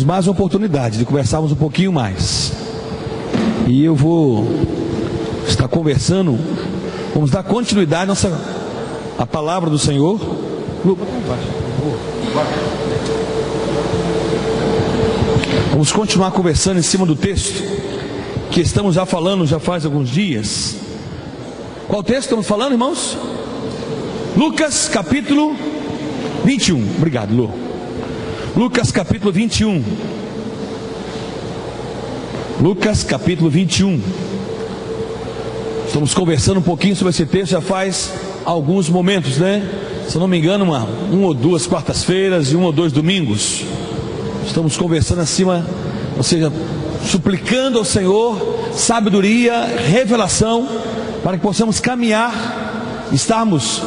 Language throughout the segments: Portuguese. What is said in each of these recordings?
temos mais uma oportunidade de conversarmos um pouquinho mais. E eu vou estar conversando, vamos dar continuidade à palavra do Senhor. Vamos continuar conversando em cima do texto que estamos já falando já faz alguns dias. Qual texto estamos falando, irmãos? Lucas capítulo 21. Obrigado, Lu. Lucas capítulo 21. Lucas capítulo 21. Estamos conversando um pouquinho sobre esse texto já faz alguns momentos, né? Se eu não me engano, uma ou duas quartas-feiras e um ou dois domingos. Estamos conversando acima, ou seja, suplicando ao Senhor sabedoria, revelação, para que possamos caminhar, estarmos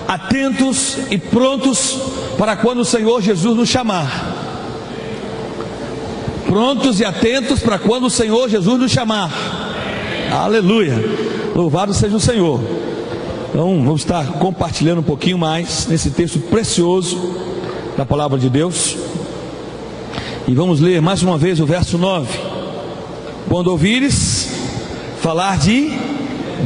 atentos e prontos para quando o Senhor Jesus nos chamar. Prontos e atentos para quando o Senhor Jesus nos chamar. Aleluia! Louvado seja o Senhor. Então vamos estar compartilhando um pouquinho mais nesse texto precioso da palavra de Deus. E vamos ler mais uma vez o verso 9. Quando ouvires falar de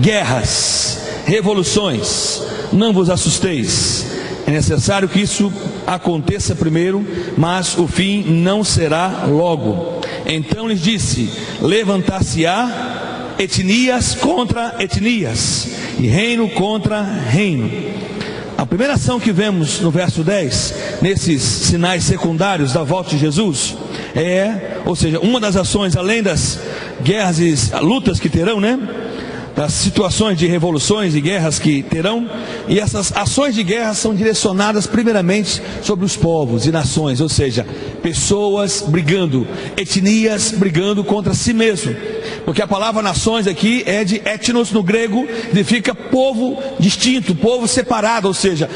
guerras, revoluções, não vos assusteis. É necessário que isso aconteça primeiro, mas o fim não será logo. Então lhes disse: levantar-se-á etnias contra etnias, e reino contra reino. A primeira ação que vemos no verso 10, nesses sinais secundários da volta de Jesus, ou seja, uma das ações, além das guerras e lutas que terão, né? Das situações de revoluções e guerras que terão, e essas ações de guerra são direcionadas primeiramente sobre os povos e nações, ou seja, pessoas brigando, etnias brigando contra si mesmo, porque a palavra nações aqui é de etnos no grego, significa povo distinto, povo separado, ou seja,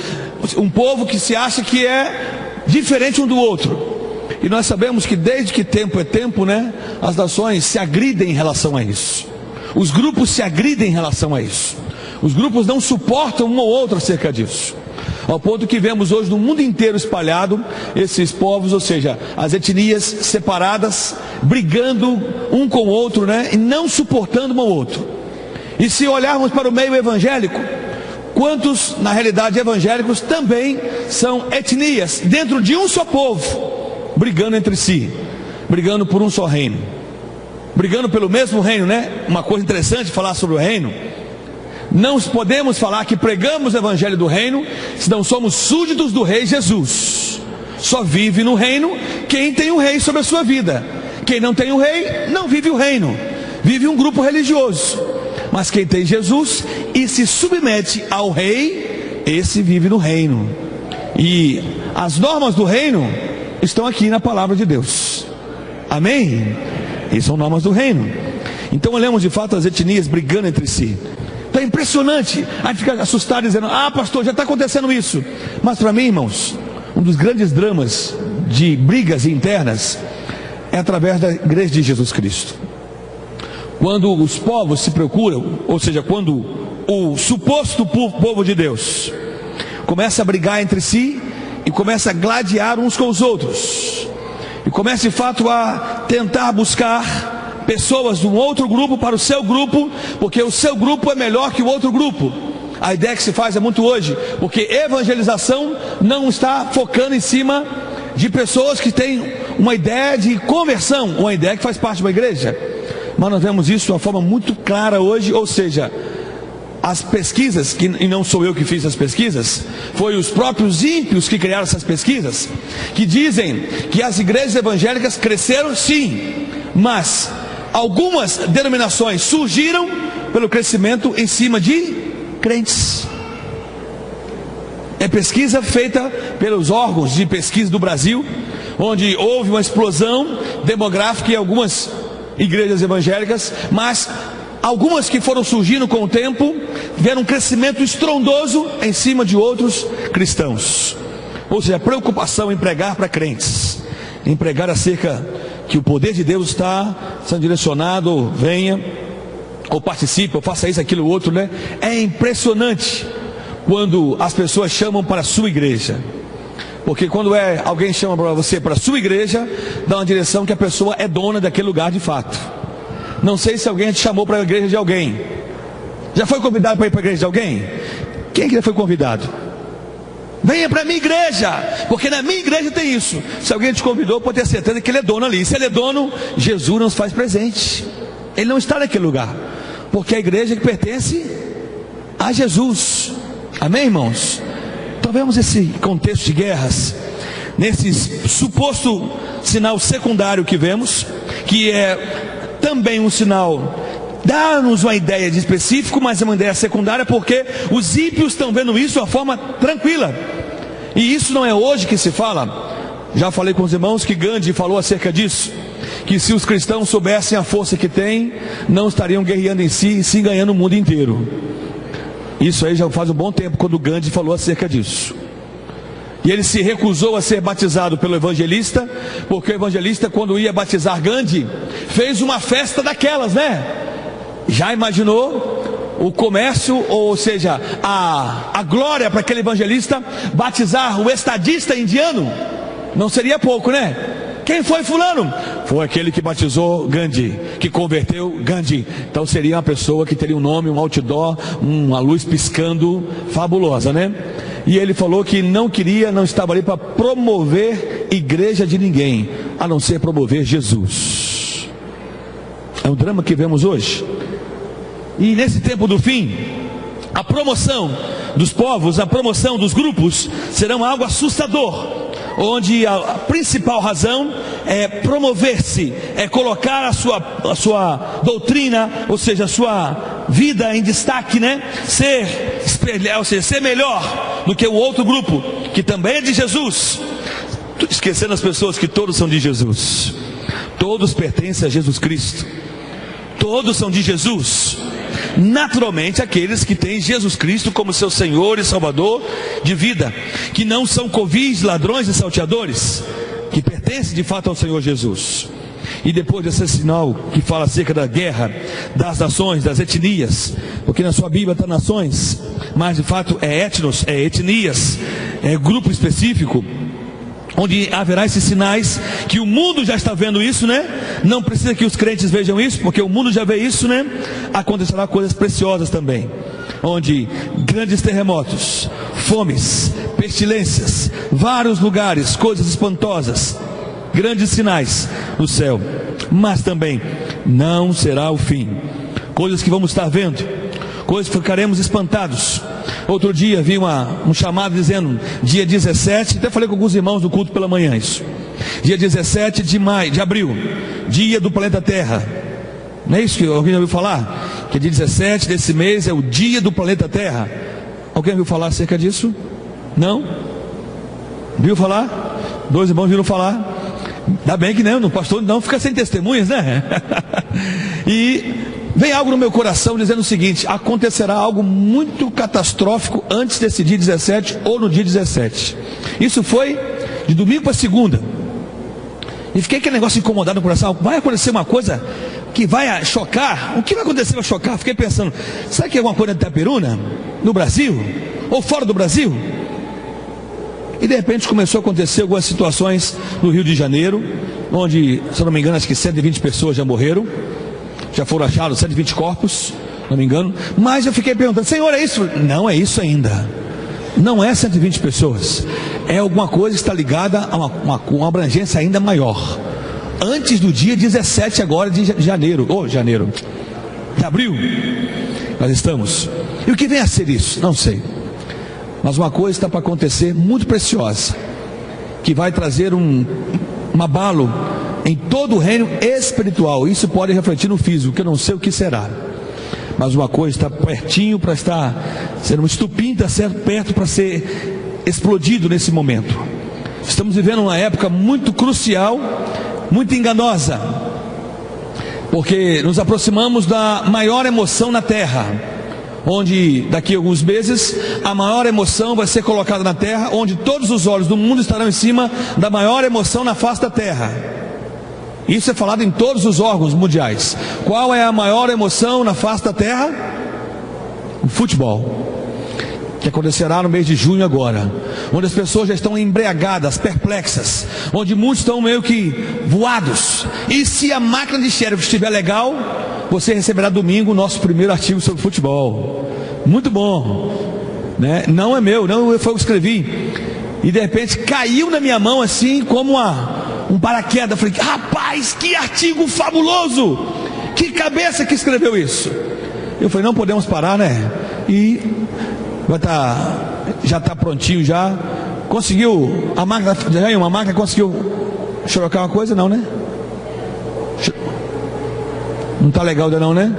um povo que se acha que é diferente um do outro. E nós sabemos que desde que tempo é tempo, né, as nações se agridem em relação a isso. Os grupos se agridem em relação a isso. Os grupos não suportam um ou outro acerca disso. Ao ponto que vemos hoje no mundo inteiro espalhado esses povos, ou seja, as etnias separadas, brigando um com o outro, né? E não suportando um ao outro. E se olharmos para o meio evangélico, quantos na realidade evangélicos também são etnias dentro de um só povo, brigando entre si, brigando por um só reino, brigando pelo mesmo reino, né? Uma coisa interessante falar sobre o reino. Não podemos falar que pregamos o evangelho do reino se não somos súditos do rei Jesus. Só vive no reino quem tem o rei sobre a sua vida. Quem não tem o rei, não vive o reino, vive um grupo religioso. Mas quem tem Jesus e se submete ao rei, esse vive no reino. E as normas do reino estão aqui na palavra de Deus. Amém? E são normas do reino. Então olhamos de fato as etnias brigando entre si. Então é impressionante. Aí fica assustado dizendo: ah, pastor, já está acontecendo isso. Mas para mim, irmãos, um dos grandes dramas de brigas internas é através da igreja de Jesus Cristo. Quando os povos se procuram, ou seja, quando o suposto povo de Deus começa a brigar entre si e começa a gladiar uns com os outros, e começa de fato a tentar buscar pessoas de um outro grupo para o seu grupo, porque o seu grupo é melhor que o outro grupo. A ideia que se faz é muito hoje, porque evangelização não está focando em cima de pessoas que têm uma ideia de conversão, uma ideia que faz parte de uma igreja. Mas nós vemos isso de uma forma muito clara hoje, ou seja, as pesquisas, e não sou eu que fiz as pesquisas, foi os próprios ímpios que criaram essas pesquisas, que dizem que as igrejas evangélicas cresceram sim, mas algumas denominações surgiram pelo crescimento em cima de crentes. É pesquisa feita pelos órgãos de pesquisa do Brasil, onde houve uma explosão demográfica em algumas igrejas evangélicas, mas algumas que foram surgindo com o tempo tiveram um crescimento estrondoso em cima de outros cristãos. Ou seja, a preocupação em pregar para crentes, em pregar acerca que o poder de Deus está sendo direcionado, ou venha, ou participe, ou faça isso, aquilo, outro, né? É impressionante quando as pessoas chamam para a sua igreja. Porque quando alguém chama para você para a sua igreja, dá uma direção que a pessoa é dona daquele lugar de fato. Não sei se alguém te chamou para a igreja de alguém. Já foi convidado para ir para a igreja de alguém? Quem que já foi convidado? Venha para a minha igreja, porque na minha igreja tem isso. Se alguém te convidou, pode ter certeza que ele é dono ali. Se ele é dono, Jesus nos faz presente. Ele não está naquele lugar, porque a igreja que pertence a Jesus. Amém, irmãos? Então vemos esse contexto de guerras, nesse suposto sinal secundário que vemos, que é também um sinal, dá-nos uma ideia de específico, mas é uma ideia secundária, porque os ímpios estão vendo isso de uma forma tranquila. E isso não é hoje que se fala. Já falei com os irmãos que Gandhi falou acerca disso, que se os cristãos soubessem a força que têm, não estariam guerreando em si, e sim ganhando o mundo inteiro. Isso aí já faz um bom tempo quando Gandhi falou acerca disso. E ele se recusou a ser batizado pelo evangelista, porque o evangelista, quando ia batizar Gandhi, fez uma festa daquelas, né? Já imaginou o comércio, ou seja, a glória para aquele evangelista batizar o estadista indiano? Não seria pouco, né? Quem foi fulano? Foi aquele que batizou Gandhi, que converteu Gandhi. Então seria uma pessoa que teria um nome, um outdoor, uma luz piscando fabulosa, né? E ele falou que não estava ali para promover igreja de ninguém, a não ser promover Jesus. É um drama que vemos hoje. E nesse tempo do fim, a promoção dos povos, a promoção dos grupos serão algo assustador, onde a principal razão é promover-se, é colocar a sua doutrina, ou seja, a sua vida em destaque, né? Ser melhor do que o outro grupo, que também é de Jesus, esquecendo as pessoas que todos são de Jesus, todos pertencem a Jesus Cristo, todos são de Jesus. Naturalmente aqueles que têm Jesus Cristo como seu Senhor e Salvador de vida, que não são covis, ladrões e salteadores, que pertencem de fato ao Senhor Jesus. E depois desse sinal que fala acerca da guerra, das nações, das etnias, porque na sua Bíblia está nações, mas de fato é etnos, é etnias, é grupo específico, onde haverá esses sinais, que o mundo já está vendo isso, né? Não precisa que os crentes vejam isso, porque o mundo já vê isso, né? Acontecerá coisas preciosas também, onde grandes terremotos, fomes, pestilências, vários lugares, coisas espantosas, grandes sinais no céu. Mas também não será o fim. Coisas que vamos estar vendo, coisas que ficaremos espantados. Outro dia vi um chamado dizendo, dia 17, até falei com alguns irmãos do culto pela manhã isso. Dia 17 de abril, dia do planeta Terra. Não é isso que alguém já ouviu falar? Que dia 17 desse mês é o dia do planeta Terra. Alguém ouviu falar acerca disso? Não? Viu falar? Dois irmãos viram falar. Ainda bem que não, o pastor não fica sem testemunhas, né? E vem algo no meu coração dizendo o seguinte: acontecerá algo muito catastrófico antes desse dia 17 ou no dia 17. Isso foi de domingo para segunda. E fiquei aquele negócio incomodado no coração. Vai acontecer uma coisa que vai chocar? O que vai acontecer para chocar? Fiquei pensando, será que é alguma coisa de Itaperuna? No Brasil? Ou fora do Brasil? E de repente começou a acontecer algumas situações no Rio de Janeiro, onde, se eu não me engano, acho que 120 pessoas já morreram. Já foram achados 120 corpos, não me engano. Mas eu fiquei perguntando, Senhor, é isso? Não é isso ainda. Não é 120 pessoas. É alguma coisa que está ligada a uma abrangência ainda maior. Antes do dia 17 agora de janeiro. De abril. Nós estamos. E o que vem a ser isso? Não sei. Mas uma coisa está para acontecer muito preciosa, que vai trazer um abalo em todo o reino espiritual. Isso pode refletir no físico, que eu não sei o que será. Mas uma coisa está pertinho para estar sendo um estupim, está perto para ser explodido nesse momento. Estamos vivendo uma época muito crucial, muito enganosa, porque nos aproximamos da maior emoção na terra, onde daqui a alguns meses a maior emoção vai ser colocada na terra, onde todos os olhos do mundo estarão em cima da maior emoção na face da terra. Isso é falado em todos os órgãos mundiais. Qual é a maior emoção na face da terra? O futebol. que acontecerá no mês de junho agora, onde as pessoas já estão embriagadas, perplexas, onde muitos estão meio que voados. E se a máquina de xerox estiver legal, você receberá domingo o nosso primeiro artigo sobre futebol. Muito bom, né? Não é meu, não foi eu que escrevi. E de repente caiu na minha mão assim como um paraquedas. Eu falei, rapaz, que artigo fabuloso! Que cabeça que escreveu isso! Eu falei, não podemos parar, né? E já está prontinho já. Conseguiu a máquina, já uma máquina conseguiu xerocar uma coisa? Não, né? Não está legal ainda não, né?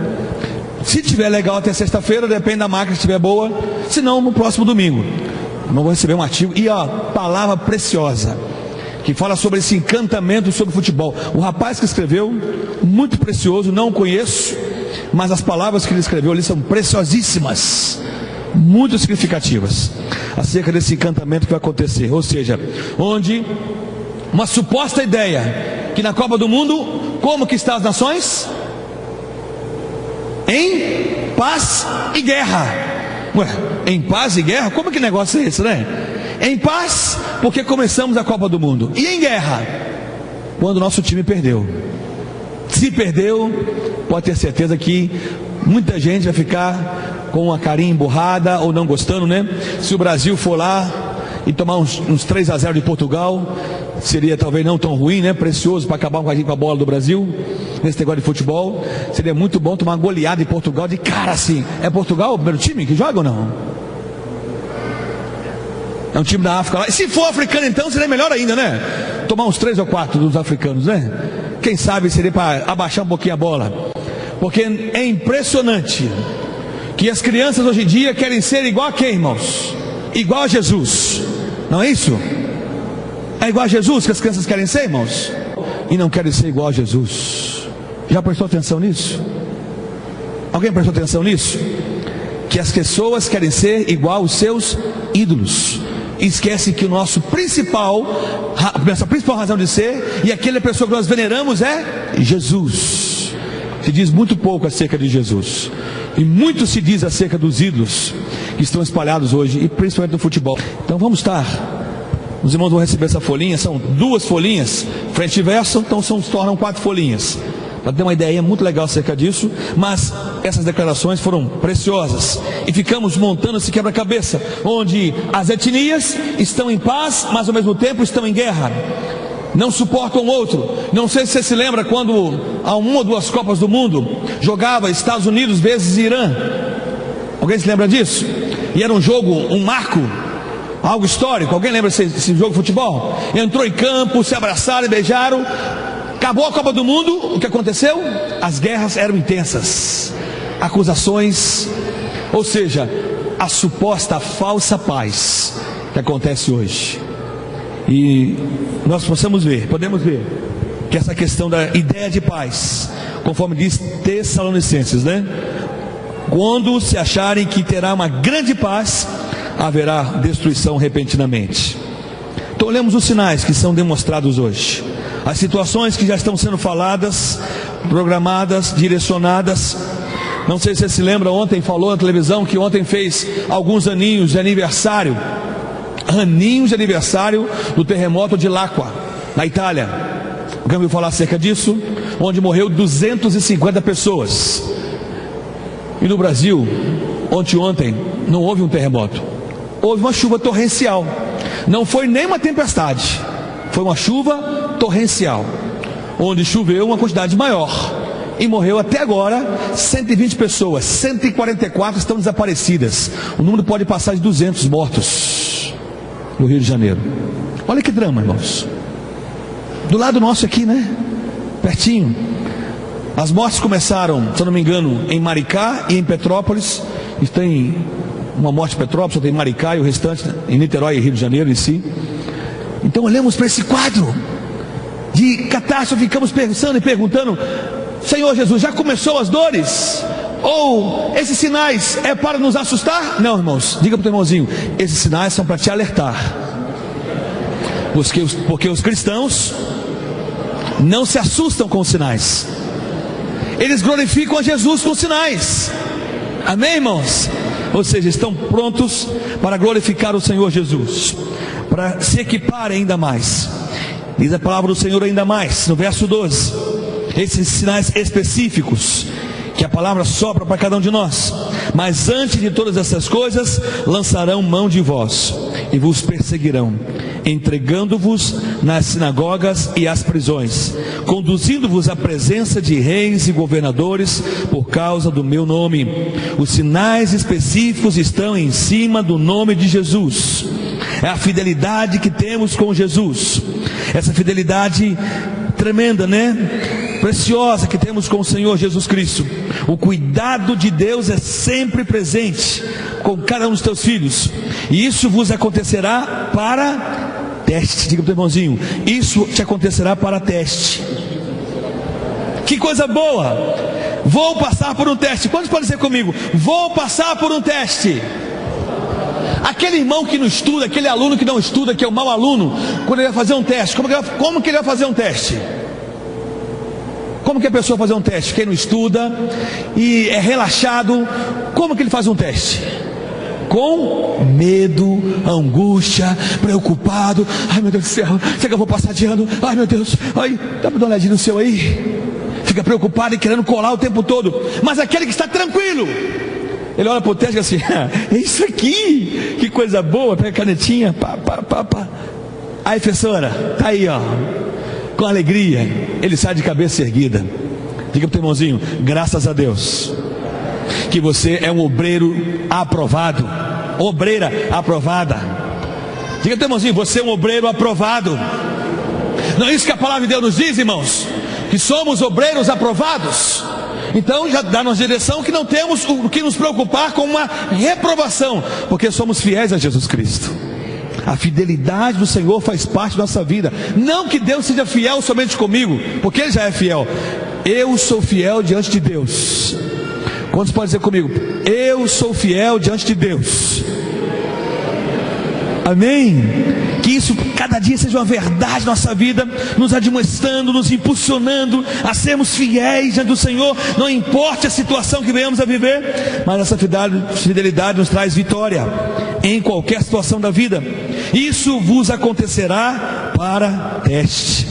Se tiver legal até sexta-feira, depende da máquina, se estiver boa. Se não, no próximo domingo não vou receber um artigo. E a palavra preciosa que fala sobre esse encantamento sobre futebol. O rapaz que escreveu, muito precioso, não o conheço, mas as palavras que ele escreveu ali são preciosíssimas, muito significativas, acerca desse encantamento que vai acontecer. Ou seja, onde uma suposta ideia que na Copa do Mundo, como que estão as nações? Em paz e guerra. Ué, em paz e guerra? Como que negócio é esse, né? Em paz, porque começamos a Copa do Mundo. E em guerra, quando o nosso time perdeu. Se perdeu, pode ter certeza que muita gente vai ficar com a carinha emburrada ou não gostando, né? Se o Brasil for lá e tomar uns 3-0 de Portugal, seria talvez não tão ruim, né? Precioso para acabar com a bola do Brasil, nesse negócio de futebol. Seria muito bom tomar uma goleada em Portugal de cara assim. É Portugal o primeiro time que joga ou não? É um time da África lá. E se for africano então seria melhor ainda, né? Tomar uns 3 ou 4 dos africanos, né? Quem sabe seria para abaixar um pouquinho a bola. Porque é impressionante que as crianças hoje em dia querem ser igual a quem, irmãos? Igual a Jesus. Não é isso? É igual a Jesus que as crianças querem ser, irmãos? E não querem ser igual a Jesus. Já prestou atenção nisso? Alguém prestou atenção nisso? Que as pessoas querem ser igual aos seus ídolos. E esquece que nossa principal razão de ser, e aquela pessoa que nós veneramos é Jesus. Se diz muito pouco acerca de Jesus. E muito se diz acerca dos ídolos que estão espalhados hoje, e principalmente no futebol. Então vamos estar. Os irmãos vão receber essa folhinha, são 2 folhinhas, frente e verso, então se tornam 4 folhinhas. Para ter uma ideia muito legal acerca disso, mas essas declarações foram preciosas. E ficamos montando esse quebra-cabeça, onde as etnias estão em paz, mas ao mesmo tempo estão em guerra. Não suportam o outro. Não sei se você se lembra quando, há 1 ou 2 Copas do Mundo, jogava Estados Unidos vezes Irã. Alguém se lembra disso? E era um jogo, um marco, algo histórico. Alguém lembra desse jogo de futebol? Entrou em campo, se abraçaram e beijaram. Acabou a Copa do Mundo, o que aconteceu? As guerras eram intensas, acusações, ou seja, a suposta falsa paz que acontece hoje. E nós podemos ver que essa questão da ideia de paz, conforme diz Tessalonicenses, né? Quando se acharem que terá uma grande paz, haverá destruição repentinamente. Então olhemos os sinais que são demonstrados hoje, as situações que já estão sendo faladas, programadas, direcionadas. Não sei se você se lembra, ontem falou na televisão que ontem fez alguns aninhos de aniversário do terremoto de L'Aquila, na Itália. Alguém ouviu falar acerca disso? Onde morreu 250 pessoas. E no Brasil, ontem, não houve um terremoto, houve uma chuva torrencial. Não foi nem uma tempestade, foi uma chuva torrencial, onde choveu uma quantidade maior, e morreu até agora 120 pessoas, 144 estão desaparecidas. O número pode passar de 200 mortos no Rio de Janeiro. Olha que drama, irmãos. Do lado nosso aqui, né? Pertinho. As mortes começaram, se eu não me engano, em Maricá e em Petrópolis. E tem uma morte em Petrópolis, tem Maricá e o restante em Niterói e Rio de Janeiro em si. Então olhamos para esse quadro de catástrofe, ficamos pensando e perguntando: Senhor Jesus, já começou as dores? Ou esses sinais é para nos assustar? Não, irmãos, diga para o teu irmãozinho: esses sinais são para te alertar, porque os cristãos não se assustam com os sinais, eles glorificam a Jesus com os sinais. Amém, irmãos? ou seja, estão prontos para glorificar o Senhor Jesus, para se equiparem ainda mais. Diz a palavra do Senhor ainda mais, no verso 12, esses sinais específicos que a palavra sopra para cada um de nós. Mas antes de todas essas coisas, lançarão mão de vós e vos perseguirão, entregando-vos nas sinagogas e às prisões, conduzindo-vos à presença de reis e governadores por causa do meu nome. Os sinais específicos estão em cima do nome de Jesus. É a fidelidade que temos com Jesus, essa fidelidade tremenda, né? Preciosa que temos com o Senhor Jesus Cristo. O cuidado de Deus é sempre presente com cada um dos teus filhos, e isso vos acontecerá para teste. Diga para o teu irmãozinho: isso te acontecerá para teste. Que coisa boa! Vou passar por um teste. Quantos podem dizer comigo? Vou passar por um teste. Aquele irmão que não estuda, aquele aluno que não estuda, que é o mau aluno, quando ele vai fazer um teste, como que ele vai fazer um teste? Como que a pessoa vai fazer um teste? Quem não estuda e é relaxado, como que ele faz um teste? Com medo, angústia, preocupado. Ai, meu Deus do céu, será que eu vou passar de ano? Ai, meu Deus, ai, dá para dar uma olhadinha no seu aí? Fica preocupado e querendo colar o tempo todo. Mas aquele que está tranquilo, ele olha para o teste e diz assim: é isso aqui, que coisa boa. Pega a canetinha, pá. Aí, professora, tá aí, ó, com alegria, ele sai de cabeça erguida. Diga para o teu irmãozinho: graças a Deus que você é um obreiro aprovado, obreira aprovada. Diga para o teu irmãozinho: você é um obreiro aprovado. Não é isso que a palavra de Deus nos diz, irmãos? Que somos obreiros aprovados. Então já dá-nos direção que não temos o que nos preocupar com uma reprovação, porque somos fiéis a Jesus Cristo. A fidelidade do Senhor faz parte da nossa vida. Não que Deus seja fiel somente comigo, porque Ele já é fiel. Eu sou fiel diante de Deus. Quantos podem dizer comigo? Eu sou fiel diante de Deus. Amém? Que isso cada dia seja uma verdade na nossa vida, nos admoestando, nos impulsionando a sermos fiéis diante do Senhor, não importa a situação que venhamos a viver, mas essa fidelidade nos traz vitória em qualquer situação da vida. Isso vos acontecerá para teste,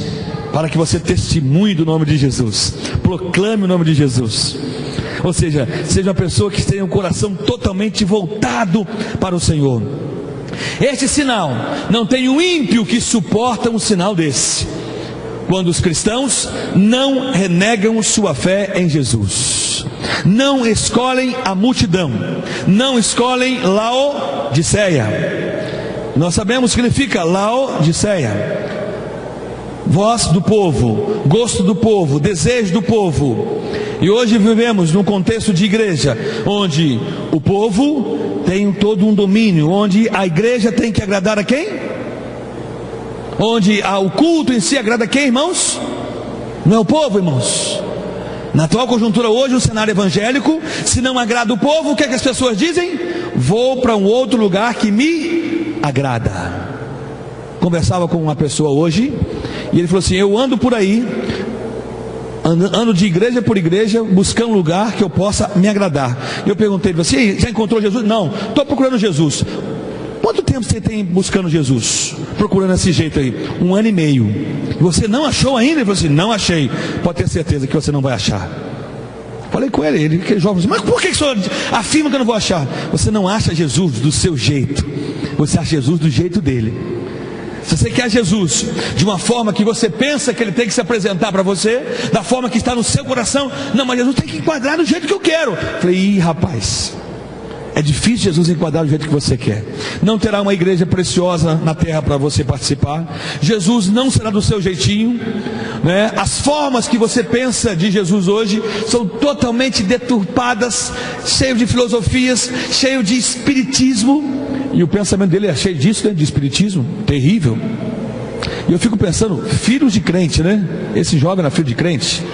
para que você testemunhe do nome de Jesus, proclame o nome de Jesus. Ou seja, seja uma pessoa que tenha um coração totalmente voltado para o Senhor. Este sinal, não tem um ímpio que suporta um sinal desse, quando os cristãos não renegam sua fé em Jesus, não escolhem a multidão, não escolhem Laodiceia. Nós sabemos o que significa Laodiceia: voz do povo, gosto do povo, desejo do povo. E hoje vivemos num contexto de igreja, onde o povo tem todo um domínio, onde a igreja tem que agradar a quem? Onde o culto em si agrada a quem, irmãos? Não é o povo, irmãos. Na atual conjuntura hoje, o cenário evangélico, se não agrada o povo, o que é que as pessoas dizem? Vou para um outro lugar que me agrada. Conversava com uma pessoa hoje, e ele falou assim: eu ando por aí, ando de igreja por igreja, buscando um lugar que eu possa me agradar. Eu perguntei: você já encontrou Jesus? Não, estou procurando Jesus. Quanto tempo você tem buscando Jesus? Procurando esse jeito aí? 1 ano e meio. Você não achou ainda? Ele falou assim: não achei. Pode ter certeza que você não vai achar. Falei com ele, aquele jovem, mas por que o senhor afirma que eu não vou achar? Você não acha Jesus do seu jeito, você acha Jesus do jeito dele. Se você quer Jesus de uma forma que você pensa que Ele tem que se apresentar para você, da forma que está no seu coração, não, mas Jesus tem que enquadrar do jeito que eu quero. Falei: rapaz, é difícil Jesus enquadrar do jeito que você quer. Não terá uma igreja preciosa na terra para você participar. Jesus não será do seu jeitinho, né? As formas que você pensa de Jesus hoje são totalmente deturpadas, cheio de filosofias, cheio de espiritismo. E o pensamento dele é cheio disso, né? De espiritismo, terrível. E eu fico pensando, filhos de crente, né? Esse jovem era filho de crente.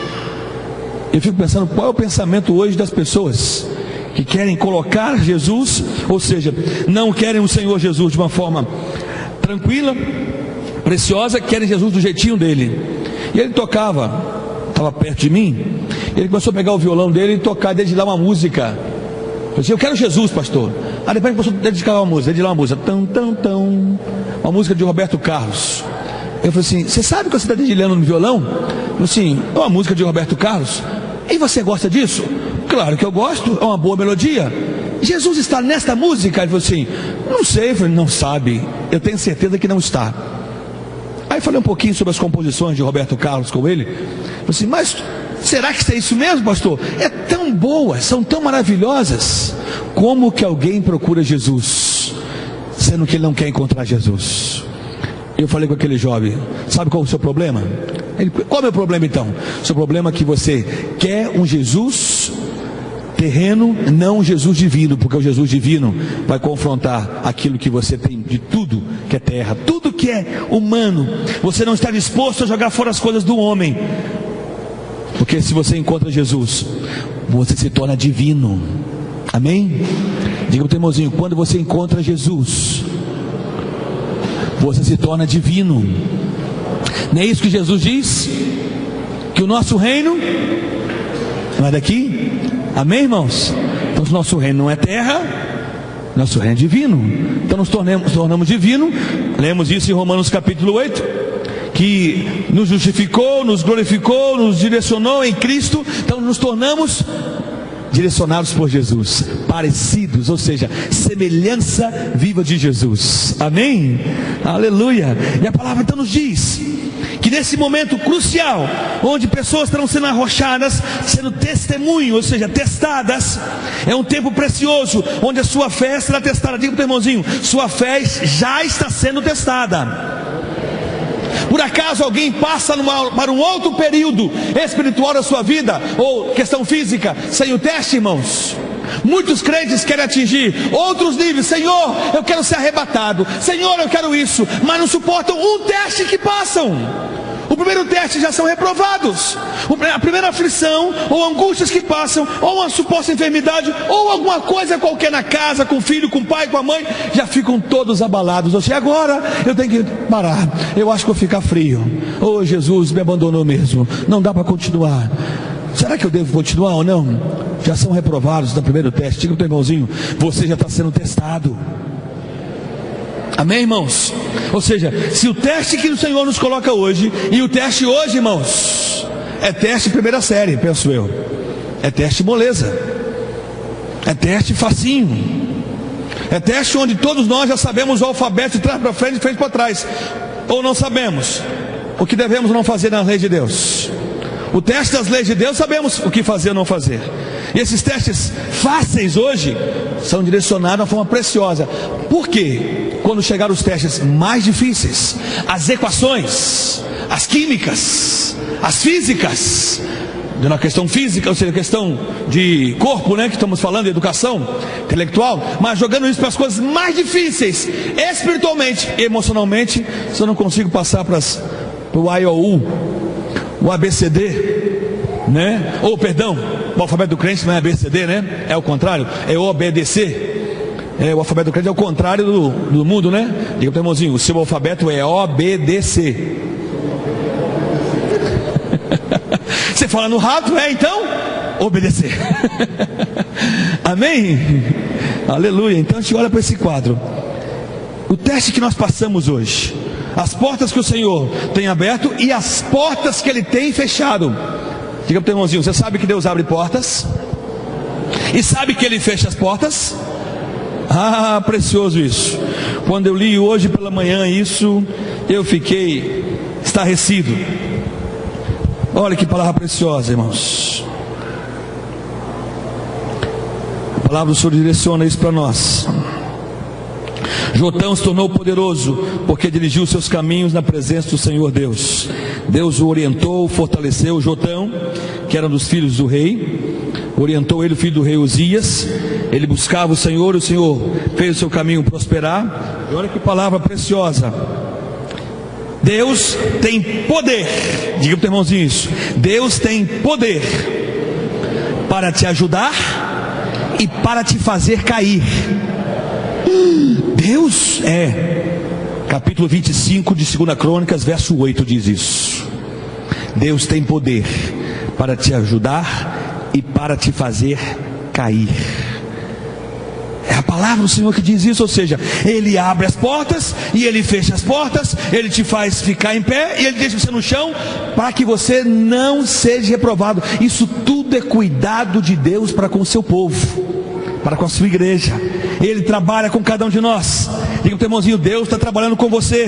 Eu fico pensando, qual é o pensamento hoje das pessoas que querem colocar Jesus, ou seja, não querem o Senhor Jesus de uma forma tranquila, preciosa, querem Jesus do jeitinho dele. E ele tocava, estava perto de mim, ele começou a pegar o violão dele e tocar, desde lá uma música Eu disse, eu quero Jesus, pastor. Aí depois começou a dedicar uma música, tão, tão, tão, uma música de Roberto Carlos. Eu falei assim, você sabe que você está dedilhando no violão? Eu falei assim, é uma música de Roberto Carlos. E você gosta disso? Claro que eu gosto, é uma boa melodia. Jesus está nesta música? Ele falou assim, não sei. Eu falei, não sabe, eu tenho certeza que não está. Aí falei um pouquinho sobre as composições de Roberto Carlos com ele. Eu falei assim, mas será que é isso mesmo, pastor? É tão boas, são tão maravilhosas. Como que alguém procura Jesus, sendo que ele não quer encontrar Jesus? Eu falei com aquele jovem, sabe qual é o seu problema? Ele, qual é o meu problema então? O seu problema é que você quer um Jesus terreno, não um Jesus divino, porque o Jesus divino vai confrontar aquilo que você tem de tudo que é terra, tudo que é humano. Você não está disposto a jogar fora as coisas do homem, porque se você encontra Jesus, você se torna divino. Amém? Diga para o teu irmãozinho, quando você encontra Jesus, você se torna divino. Não é isso que Jesus diz? Que o nosso reino não é daqui? Amém, irmãos? Então o nosso reino não é terra, nosso reino é divino. Então nos tornamos divino. Lemos isso em Romanos capítulo 8, que nos justificou, nos glorificou, nos direcionou em Cristo. Então nos tornamos direcionados por Jesus, parecidos, ou seja, semelhança viva de Jesus. Amém? Aleluia. E a palavra então nos diz que nesse momento crucial, onde pessoas estão sendo arrochadas, sendo testemunho, ou seja, testadas, é um tempo precioso, onde a sua fé será testada. Diga para o irmãozinho, sua fé já está sendo testada. Por acaso alguém passa para um outro período espiritual da sua vida, ou questão física, sem o teste, irmãos? Muitos crentes querem atingir outros níveis. Senhor, eu quero ser arrebatado. Senhor, eu quero isso. Mas não suportam um teste que passam. O primeiro teste já são reprovados. A primeira aflição, ou angústias que passam, ou uma suposta enfermidade, ou alguma coisa qualquer na casa, com o filho, com o pai, com a mãe, já ficam todos abalados. Ou seja, agora eu tenho que parar. Eu acho que vou ficar frio. Oh, Jesus me abandonou mesmo. Não dá para continuar. Será que eu devo continuar ou não? Já são reprovados no primeiro teste. Diga para o teu irmãozinho, você já está sendo testado. Amém, irmãos? Ou seja, se o teste que o Senhor nos coloca hoje, e o teste hoje, irmãos, é teste primeira série, penso eu. É teste moleza. É teste facinho. É teste onde todos nós já sabemos o alfabeto de trás para frente e frente para trás. Ou não sabemos o que devemos não fazer nas leis de Deus. O teste das leis de Deus, sabemos o que fazer ou não fazer. E esses testes fáceis hoje são direcionados de uma forma preciosa. Por quê? Quando chegar os testes mais difíceis, as equações, as químicas, as físicas, na questão física, ou seja, questão de corpo, né, que estamos falando, de educação intelectual, mas jogando isso para as coisas mais difíceis, espiritualmente, emocionalmente, se eu não consigo passar para o IOU, o ABCD, né? Ou perdão, o alfabeto do crente não é ABCD, né? É o contrário, é OBDC. O alfabeto do crente é o contrário do mundo, né? Diga para o irmãozinho, o seu alfabeto é OBDC. Você fala no rato, então obedecer. Amém? Aleluia. Então a gente olha para esse quadro. O teste que nós passamos hoje, as portas que o Senhor tem aberto e as portas que Ele tem fechado. Diga para o teu irmãozinho, você sabe que Deus abre portas? E sabe que Ele fecha as portas? Ah, precioso isso. Quando eu li hoje pela manhã isso, eu fiquei estarrecido. Olha que palavra preciosa, irmãos. A palavra do Senhor direciona isso para nós. Jotão se tornou poderoso porque dirigiu seus caminhos na presença do Senhor Deus. Deus o orientou, fortaleceu Jotão, que era um dos filhos do rei. Orientou ele, o filho do rei Uzias. Ele buscava o Senhor fez o seu caminho prosperar. E olha que palavra preciosa. Deus tem poder. Diga para o teu irmãozinho isso. Deus tem poder para te ajudar e para te fazer cair. Deus capítulo 25 de 2 Crônicas, verso 8 diz isso. Deus tem poder para te ajudar e para te fazer cair. É a palavra do Senhor que diz isso, ou seja, Ele abre as portas e Ele fecha as portas, Ele te faz ficar em pé e Ele deixa você no chão para que você não seja reprovado. Isso tudo é cuidado de Deus para com o seu povo, para com a sua igreja. Ele trabalha com cada um de nós. Diga para o teu irmãozinho: Deus está trabalhando com você.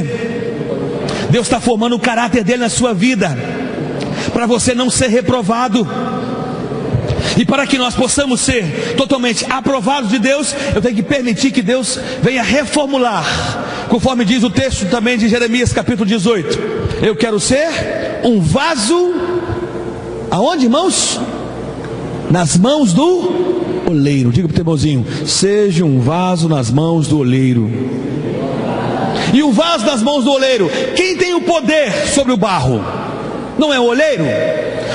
Deus está formando o caráter dele na sua vida, para você não ser reprovado. E para que nós possamos ser totalmente aprovados de Deus, eu tenho que permitir que Deus venha reformular, conforme diz o texto também de Jeremias capítulo 18. Eu quero ser um vaso, aonde, irmãos? Nas mãos do oleiro. Diga para o teu irmãozinho: seja um vaso nas mãos do oleiro. E o vaso nas mãos do oleiro, quem tem o poder sobre o barro? Não é o oleiro?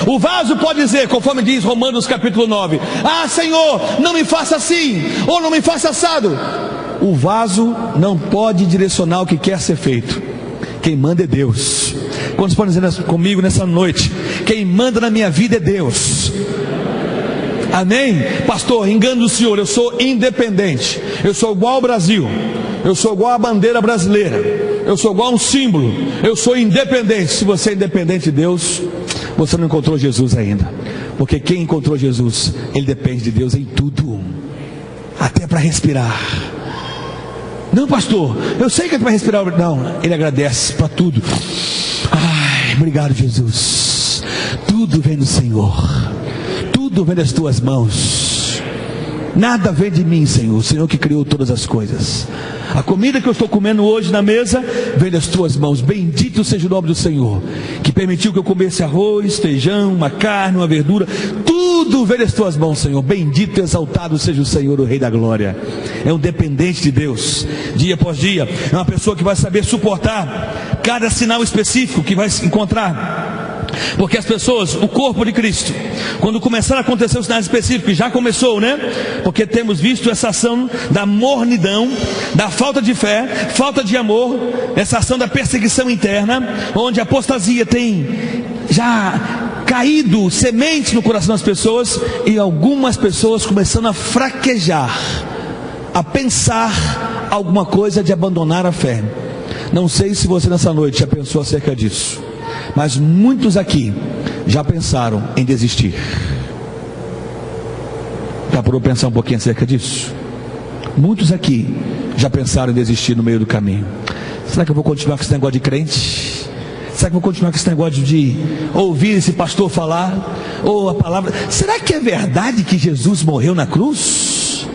O vaso pode dizer, conforme diz Romanos capítulo 9: ah, Senhor, não me faça assim, ou não me faça assado. O vaso não pode direcionar o que quer ser feito. Quem manda é Deus. Quantos podem dizer comigo nessa noite: quem manda na minha vida é Deus? Amém? Pastor, engano do senhor, eu sou independente, eu sou igual ao Brasil, eu sou igual à bandeira brasileira, eu sou igual a um símbolo, eu sou independente. Se você é independente de Deus, você não encontrou Jesus ainda. Porque quem encontrou Jesus, ele depende de Deus em tudo, até para respirar. Não, pastor, eu sei que é para respirar. Não, ele agradece para tudo. Ai, obrigado, Jesus. Tudo vem do Senhor, tudo vem das tuas mãos. Nada vem de mim, Senhor. O Senhor que criou todas as coisas. A comida que eu estou comendo hoje na mesa vem das tuas mãos. Bendito seja o nome do Senhor, que permitiu que eu comesse arroz, feijão, uma carne, uma verdura. Tudo vem das tuas mãos, Senhor. Bendito e exaltado seja o Senhor, o Rei da Glória. É um dependente de Deus, dia após dia. É uma pessoa que vai saber suportar cada sinal específico que vai encontrar. Porque as pessoas, o corpo de Cristo, quando começar a acontecer os sinais específicos, já começou, né? Porque temos visto essa ação da mornidão, da falta de fé, falta de amor, essa ação da perseguição interna, onde a apostasia tem já caído sementes no coração das pessoas, e algumas pessoas começando a fraquejar, a pensar alguma coisa de abandonar a fé. Não sei se você nessa noite já pensou acerca disso, mas muitos aqui já pensaram em desistir. Já parou para pensar um pouquinho acerca disso? Muitos aqui já pensaram em desistir no meio do caminho. Será que eu vou continuar com esse negócio de crente? Será que eu vou continuar com esse negócio de ouvir esse pastor falar? Ou a palavra? Será que é verdade que Jesus morreu na cruz?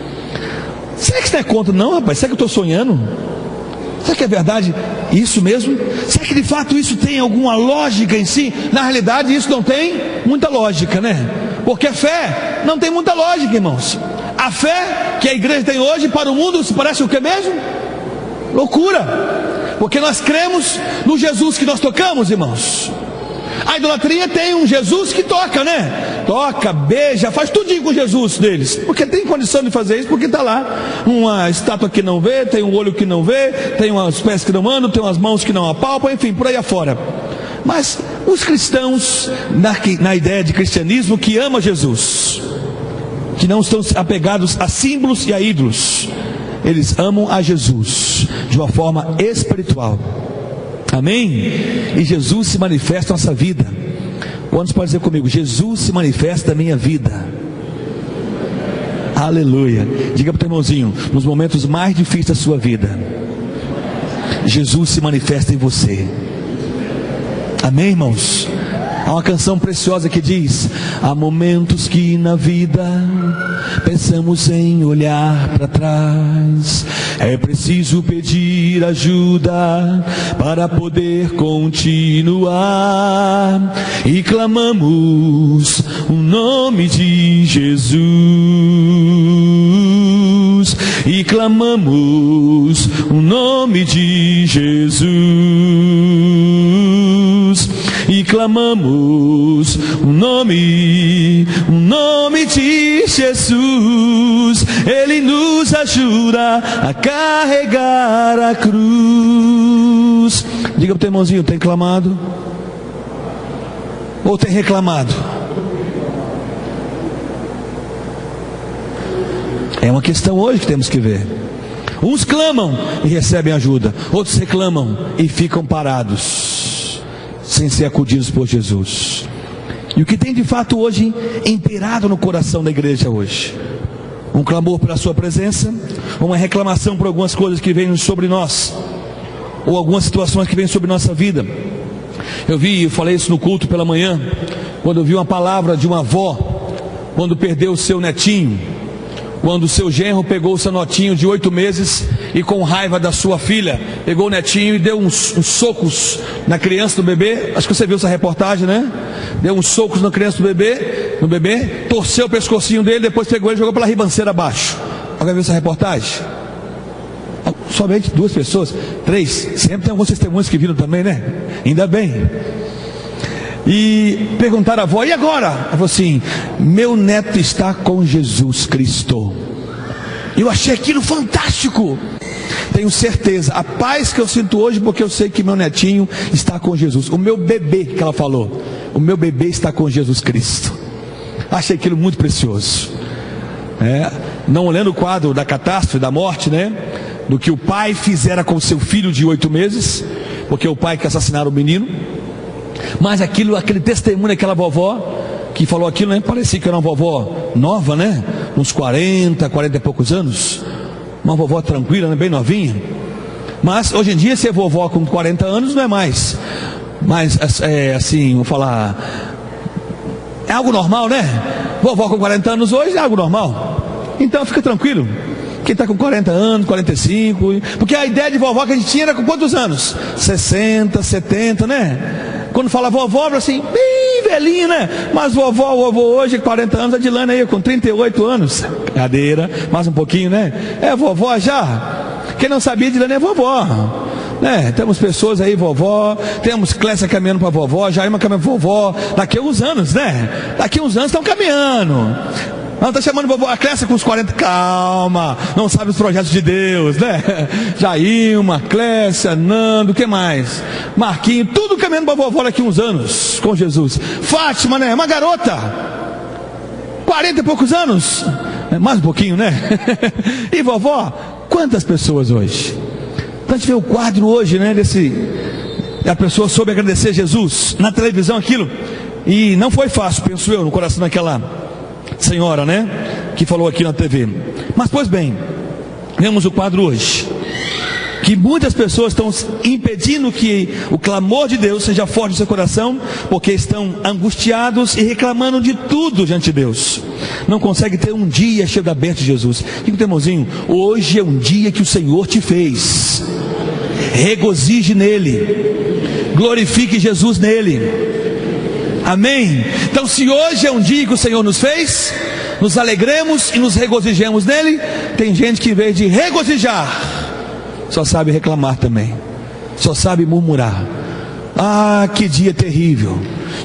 Será que isso não é contra? Não, rapaz, será que eu estou sonhando? Será que é verdade isso mesmo? Será que de fato isso tem alguma lógica em si? Na realidade isso não tem muita lógica, né? Porque a fé não tem muita lógica, irmãos. A fé que a igreja tem hoje para o mundo se parece o que mesmo? Loucura. Porque nós cremos no Jesus que nós tocamos, irmãos. A idolatria tem um Jesus que toca, né? Toca, beija, faz tudinho com Jesus deles. Porque tem condição de fazer isso, porque está lá uma estátua que não vê, tem um olho que não vê, tem uns pés que não andam, tem umas mãos que não apalpam, enfim, por aí afora. Mas os cristãos, na ideia de cristianismo, que ama Jesus, que não estão apegados a símbolos e a ídolos, eles amam a Jesus de uma forma espiritual. Amém? E Jesus se manifesta na nossa vida. Quantos podem dizer comigo: Jesus se manifesta na minha vida? Aleluia. Diga para o teu irmãozinho: nos momentos mais difíceis da sua vida, Jesus se manifesta em você. Amém, irmãos? Há uma canção preciosa que diz: há momentos que na vida pensamos em olhar para trás, é preciso pedir ajuda para poder continuar, e clamamos o nome de Jesus, e clamamos o nome de Jesus, e clamamos o nome de Jesus. Ele nos ajuda a carregar a cruz. Diga para o teu irmãozinho: tem clamado ou tem reclamado? É uma questão hoje que temos que ver. Uns clamam e recebem ajuda, outros reclamam e ficam parados, sem ser acudidos por Jesus. E o que tem de fato hoje inteirado no coração da igreja hoje? Um clamor pela sua presença, uma reclamação por algumas coisas que vêm sobre nós, ou algumas situações que vêm sobre nossa vida. Eu falei isso no culto pela manhã, quando eu vi uma palavra de uma avó, quando perdeu o seu netinho, quando o seu genro pegou o seu notinho de 8 meses e com raiva da sua filha, pegou o netinho e deu uns socos na criança do bebê. Acho que você viu essa reportagem, né? Deu uns socos na criança do bebê, no bebê, torceu o pescocinho dele, depois pegou ele e jogou pela ribanceira abaixo. Alguém viu essa reportagem? Somente 2 pessoas, 3, sempre tem alguns testemunhos que viram também, né? Ainda bem. E perguntaram à avó, e agora? Ela falou assim, meu neto está com Jesus Cristo. Eu achei aquilo fantástico. Tenho certeza, a paz que eu sinto hoje, porque eu sei que meu netinho está com Jesus. O meu bebê, que ela falou, o meu bebê está com Jesus Cristo. Achei aquilo muito precioso. Não olhando o quadro da catástrofe, da morte, né? Do que o pai fizera com seu filho de 8 meses, porque o pai que assassinaram o menino. Mas aquele testemunho daquela vovó que falou aquilo, né? Parecia que era uma vovó nova, né? Uns 40 e poucos anos. Uma vovó tranquila, né? Bem novinha. Mas hoje em dia ser vovó com 40 anos não é mais. Mas assim, vou falar, é algo normal, né? Vovó com 40 anos hoje é algo normal. Então fica tranquilo. Quem está com 40 anos, 45, porque a ideia de vovó que a gente tinha era com quantos anos? 60, 70, né? Quando fala vovó, fala assim, bem velhinho, né? Mas vovó hoje, 40 anos, a Dilane aí com 38 anos. Cadeira, mais um pouquinho, né? É vovó já. Quem não sabia, Dilane é vovó. Né? Temos pessoas aí, vovó. Temos Clécia caminhando para vovó, Jaima caminhando para vovó. Daqui a uns anos, né? Daqui a uns anos estão caminhando. Não está chamando vovó, a Clécia com os 40, calma, não sabe os projetos de Deus, né? Jailma, Clécia, Nando, o que mais? Marquinho, tudo caminhando para vovó daqui a uns anos, com Jesus. Fátima, né? Uma garota, 40 e poucos anos, mais um pouquinho, né? E vovó, quantas pessoas hoje? Então a gente vê o quadro hoje, né? A pessoa soube agradecer Jesus, na televisão aquilo, e não foi fácil, penso eu, no coração daquela senhora, né, que falou aqui na TV. Mas pois bem, vemos o quadro hoje, que muitas pessoas estão impedindo que o clamor de Deus seja forte no seu coração, porque estão angustiados e reclamando de tudo diante de Deus. Não consegue ter um dia cheio da bênção de Jesus. Diga, irmãozinho, hoje é um dia que o Senhor te fez. Regozije nele, glorifique Jesus nele. Amém? Então, se hoje é um dia que o Senhor nos fez, nos alegremos e nos regozijemos nele. Tem gente que em vez de regozijar, só sabe reclamar também, só sabe murmurar. Ah, que dia terrível,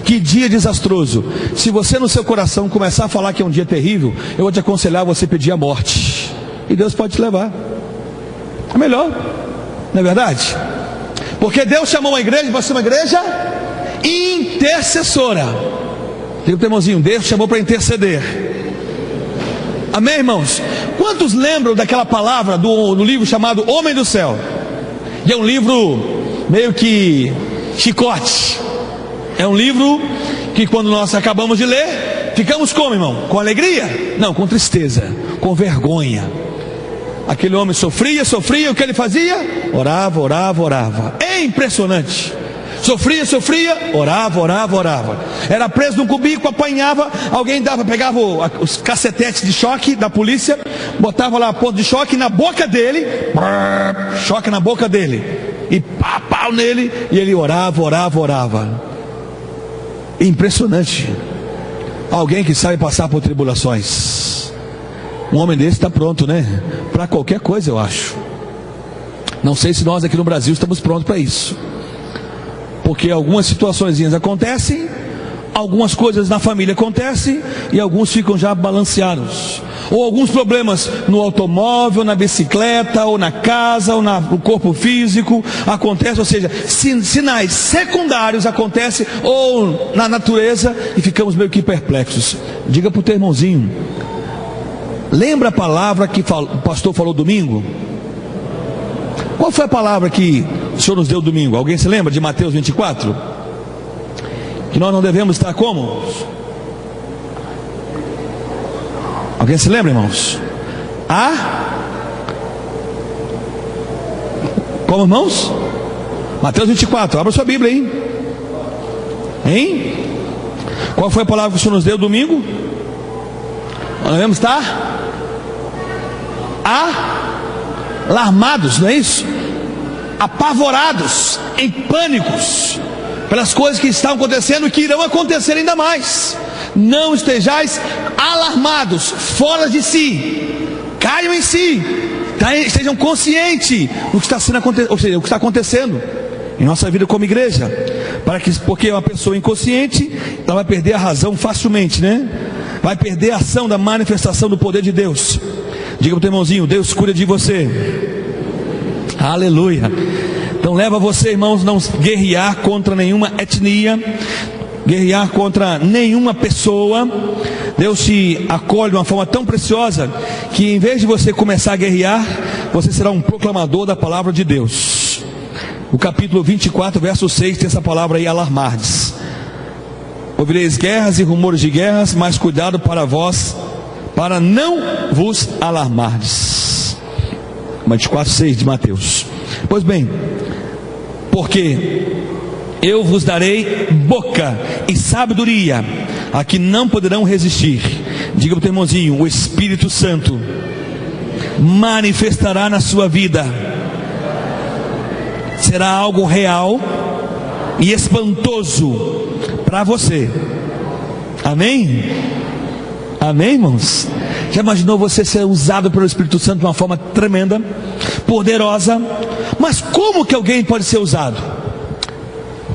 que dia desastroso. Se você no seu coração começar a falar que é um dia terrível, eu vou te aconselhar a você pedir a morte, e Deus pode te levar. É melhor, não é verdade? Porque Deus chamou a igreja para ser uma igreja intercessora. Diga para o irmãozinho, Deus chamou para interceder. Amém, irmãos? Quantos lembram daquela palavra do livro chamado Homem do Céu? E é um livro meio que chicote. É um livro que quando nós acabamos de ler, ficamos como, irmão? Com alegria? Não, com tristeza, com vergonha. Aquele homem sofria, o que ele fazia? Orava. É impressionante. Sofria, orava. Era preso num cubículo, apanhava, alguém pegava os cacetetes de choque da polícia, botava lá a ponta de choque na boca dele, choque na boca dele, e pau nele, e ele orava. Impressionante. Alguém que sabe passar por tribulações. Um homem desse está pronto, né? Para qualquer coisa, eu acho. Não sei se nós aqui no Brasil estamos prontos para isso. Porque algumas situações acontecem, algumas coisas na família acontecem, e alguns ficam já balanceados. Ou alguns problemas no automóvel, na bicicleta, ou na casa, ou no corpo físico, acontece, ou seja, sinais secundários acontecem, ou na natureza, e ficamos meio que perplexos. Diga para o teu irmãozinho, Lembra a palavra que o pastor falou domingo? Qual foi a palavra que o Senhor nos deu domingo? Alguém se lembra de Mateus 24? Que nós não devemos estar como? Alguém se lembra, irmãos? Como, irmãos? Mateus 24, abra sua Bíblia aí. Hein? Qual foi a palavra que o Senhor nos deu domingo? Nós devemos estar alarmados, não é isso? Apavorados, em pânicos, pelas coisas que estão acontecendo e que irão acontecer ainda mais. Não estejais alarmados, fora de si, caiam em si, estejam conscientes do que está sendo, ou seja, o que está acontecendo em nossa vida como igreja, porque uma pessoa inconsciente, ela vai perder a razão facilmente, né? Vai perder a ação da manifestação do poder de Deus. Diga para o teu irmãozinho: Deus cuida de você. Aleluia. Então leva você, irmãos, não guerrear contra nenhuma etnia, guerrear contra nenhuma pessoa. Deus te acolhe de uma forma tão preciosa que em vez de você começar a guerrear, você será um proclamador da palavra de Deus. O capítulo 24, verso 6, tem essa palavra aí: alarmardes. Ouvireis guerras e rumores de guerras, mas cuidado para vós, para não vos alarmardes. 24:6 de Mateus. Pois bem, porque eu vos darei boca e sabedoria, a que não poderão resistir. Diga para o teu irmãozinho: o Espírito Santo manifestará na sua vida. Será algo real e espantoso para você. Amém? Amém, irmãos? Já imaginou você ser usado pelo Espírito Santo de uma forma tremenda, poderosa? Mas como que alguém pode ser usado?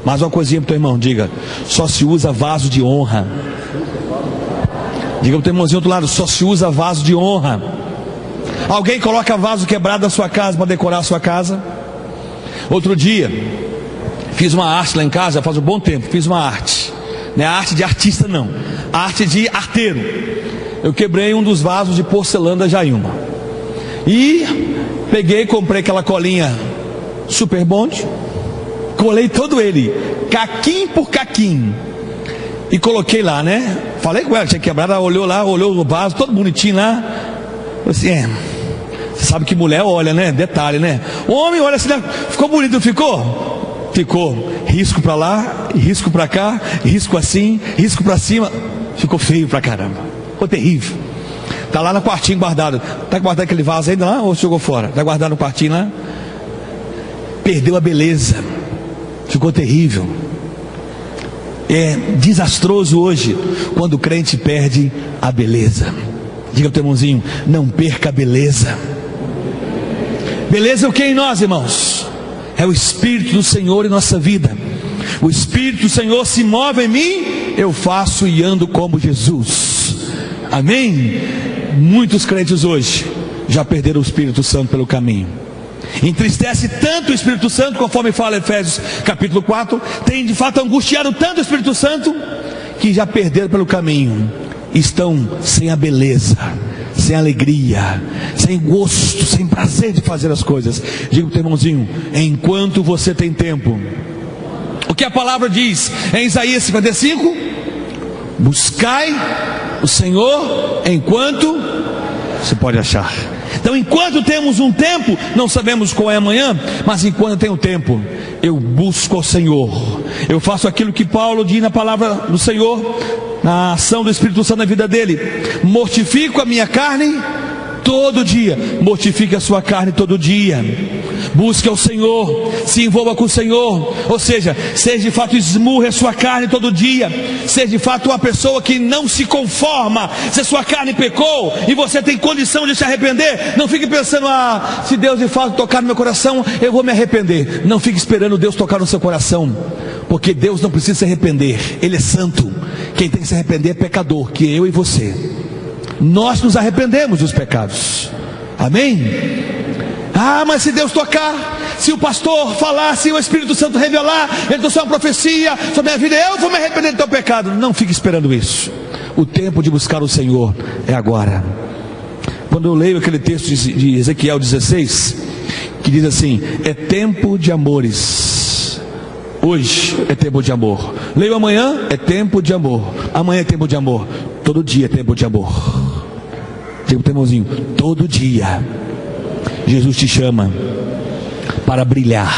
Mais uma coisinha para o teu irmão, diga: só se usa vaso de honra. Diga para o teu irmãozinho do outro lado: só se usa vaso de honra. Alguém coloca vaso quebrado na sua casa para decorar a sua casa? Outro dia fiz uma arte lá em casa, faz um bom tempo, fiz uma arte. Não é arte de artista não, arte de arteiro. Eu quebrei um dos vasos de porcelana da Jailma e peguei, comprei aquela colinha Super Bond, colei todo ele, caquinho por caquinho, e coloquei lá, né? Falei com ela, tinha quebrado, ela olhou lá, olhou o vaso, todo bonitinho lá. Eu assim, você sabe que mulher olha, né? Detalhe, né? O homem olha assim, né? Ficou bonito, não ficou? Ficou. Risco pra lá, risco pra cá, risco assim, risco pra cima. Ficou feio pra caramba. Ficou terrível. Tá lá no quartinho guardado. Tá guardado aquele vaso ainda lá ou jogou fora? Tá guardado no quartinho lá. Perdeu a beleza. Ficou terrível. É desastroso hoje quando o crente perde a beleza. Diga pro teu irmãozinho: não perca a beleza. Beleza é o que em nós, irmãos? É o Espírito do Senhor em nossa vida. O Espírito do Senhor se move em mim, eu faço e ando como Jesus. Amém? Muitos crentes hoje já perderam o Espírito Santo pelo caminho. Entristece tanto o Espírito Santo, conforme fala Efésios capítulo 4, tem de fato angustiado tanto o Espírito Santo, que já perderam pelo caminho. Estão sem a beleza, sem alegria, sem gosto, sem prazer de fazer as coisas. Diga para o teu irmãozinho: enquanto você tem tempo. O que a palavra diz em Isaías 55? Buscai o Senhor enquanto você pode achar. Então, enquanto temos um tempo, não sabemos qual é amanhã, mas enquanto tenho tempo, eu busco ao Senhor. Eu faço aquilo que Paulo diz na palavra do Senhor, na ação do Espírito Santo na vida dele: mortifico a minha carne todo dia. Mortifique a sua carne todo dia. Busque ao Senhor, se envolva com o Senhor. Ou seja, seja de fato, esmurre a sua carne todo dia. Seja de fato uma pessoa que não se conforma. Se a sua carne pecou e você tem condição de se arrepender, não fique pensando: se Deus de fato tocar no meu coração, eu vou me arrepender. Não fique esperando Deus tocar no seu coração, porque Deus não precisa se arrepender, Ele é santo. Quem tem que se arrepender é pecador, que é eu e você. Nós nos arrependemos dos pecados. Amém? Mas se Deus tocar, se o pastor falar, se o Espírito Santo revelar, ele trouxer uma profecia sobre a minha vida, eu vou me arrepender do teu pecado. Não fique esperando isso. O tempo de buscar o Senhor é agora. quando eu leio aquele texto de Ezequiel 16, que diz assim: é tempo de amores. Hoje é tempo de amor. Leio amanhã, é tempo de amor. Amanhã é tempo de amor. Todo dia é tempo de amor. Diga pro teu irmãozinho: todo dia Jesus te chama para brilhar,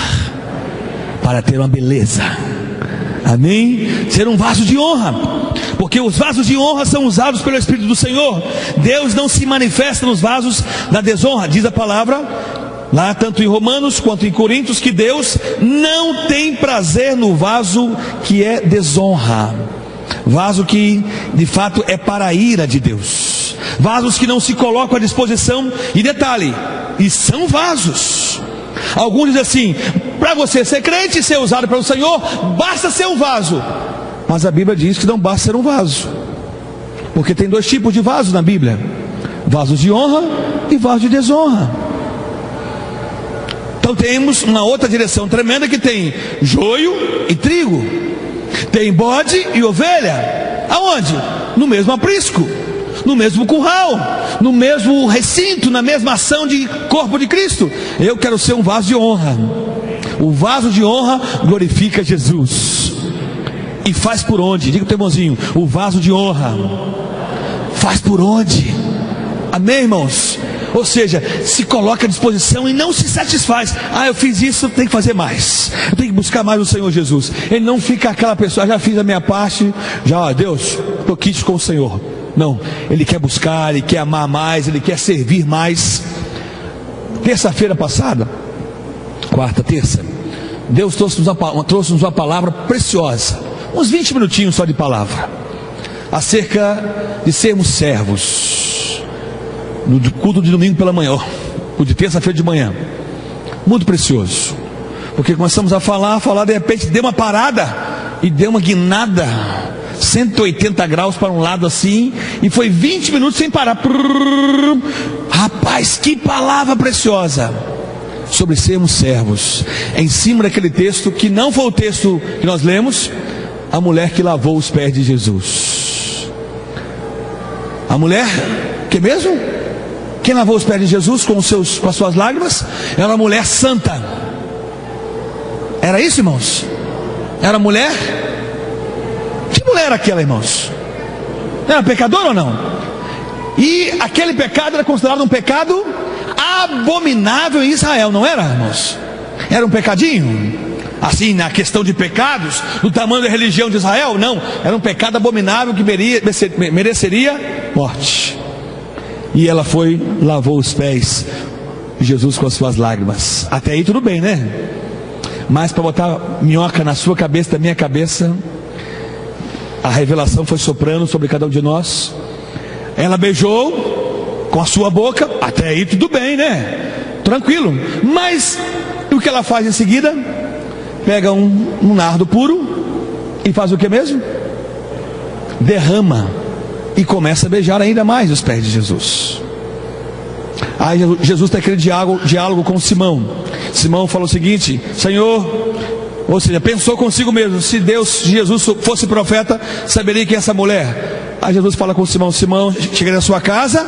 para ter uma beleza. Amém? Ser um vaso de honra, porque os vasos de honra são usados pelo Espírito do Senhor. Deus não se manifesta nos vasos da desonra. Diz a palavra lá, tanto em Romanos quanto em Coríntios, que Deus não tem prazer no vaso que é desonra, vaso que de fato é para a ira de Deus, vasos que não se colocam à disposição. E detalhe, e são vasos. Alguns dizem assim: para você ser crente e ser usado pelo Senhor, basta ser um vaso. Mas a Bíblia diz que não basta ser um vaso, porque tem dois tipos de vasos na Bíblia: vasos de honra e vasos de desonra. Então temos uma outra direção tremenda, que tem joio e trigo, tem bode e ovelha. Aonde? No mesmo aprisco, no mesmo curral, no mesmo recinto, na mesma ação de corpo de Cristo. Eu quero ser um vaso de honra. O vaso de honra glorifica Jesus. E faz por onde? Diga pro teu irmãozinho: o vaso de honra faz por onde? Amém, irmãos? Ou seja, se coloca à disposição e não se satisfaz. Eu fiz isso, eu tenho que fazer mais, eu tenho que buscar mais o Senhor Jesus. Ele não fica aquela pessoa: já fiz a minha parte, já, Deus, estou quites com o Senhor. Não, ele quer buscar, ele quer amar mais, ele quer servir mais. Terça-feira passada, terça, Deus trouxe-nos uma palavra preciosa, uns 20 minutinhos só de palavra, acerca de sermos servos. No culto de domingo pela manhã, o de terça-feira de manhã, muito precioso, porque começamos a falar, de repente deu uma parada e deu uma guinada 180 graus para um lado assim, e foi 20 minutos sem parar. Rapaz, que palavra preciosa sobre sermos servos, em cima daquele texto que não foi o texto que nós lemos, a mulher que lavou os pés de Jesus. A mulher que mesmo? Quem lavou os pés de Jesus com as suas lágrimas? Era uma mulher santa. Era isso, irmãos? Era mulher? Que mulher era aquela, irmãos? Era pecadora ou não? E aquele pecado era considerado um pecado abominável em Israel, não era, irmãos? Era um pecadinho? Assim, na questão de pecados, do tamanho da religião de Israel? Não, era um pecado abominável que mereceria morte. E ela foi, lavou os pés de Jesus com as suas lágrimas. Até aí tudo bem, né? Mas para botar minhoca na sua cabeça, da minha cabeça, a revelação foi soprando sobre cada um de nós. Ela beijou com a sua boca. Até aí tudo bem, né? Tranquilo. Mas o que ela faz em seguida? Pega um nardo puro e faz o que mesmo? Derrama e começa a beijar ainda mais os pés de Jesus. Aí Jesus tem aquele diálogo com Simão. Simão falou o seguinte: Senhor, ou seja, pensou consigo mesmo: se Jesus fosse profeta, saberia que é essa mulher. Aí Jesus fala com Simão: Simão, cheguei na sua casa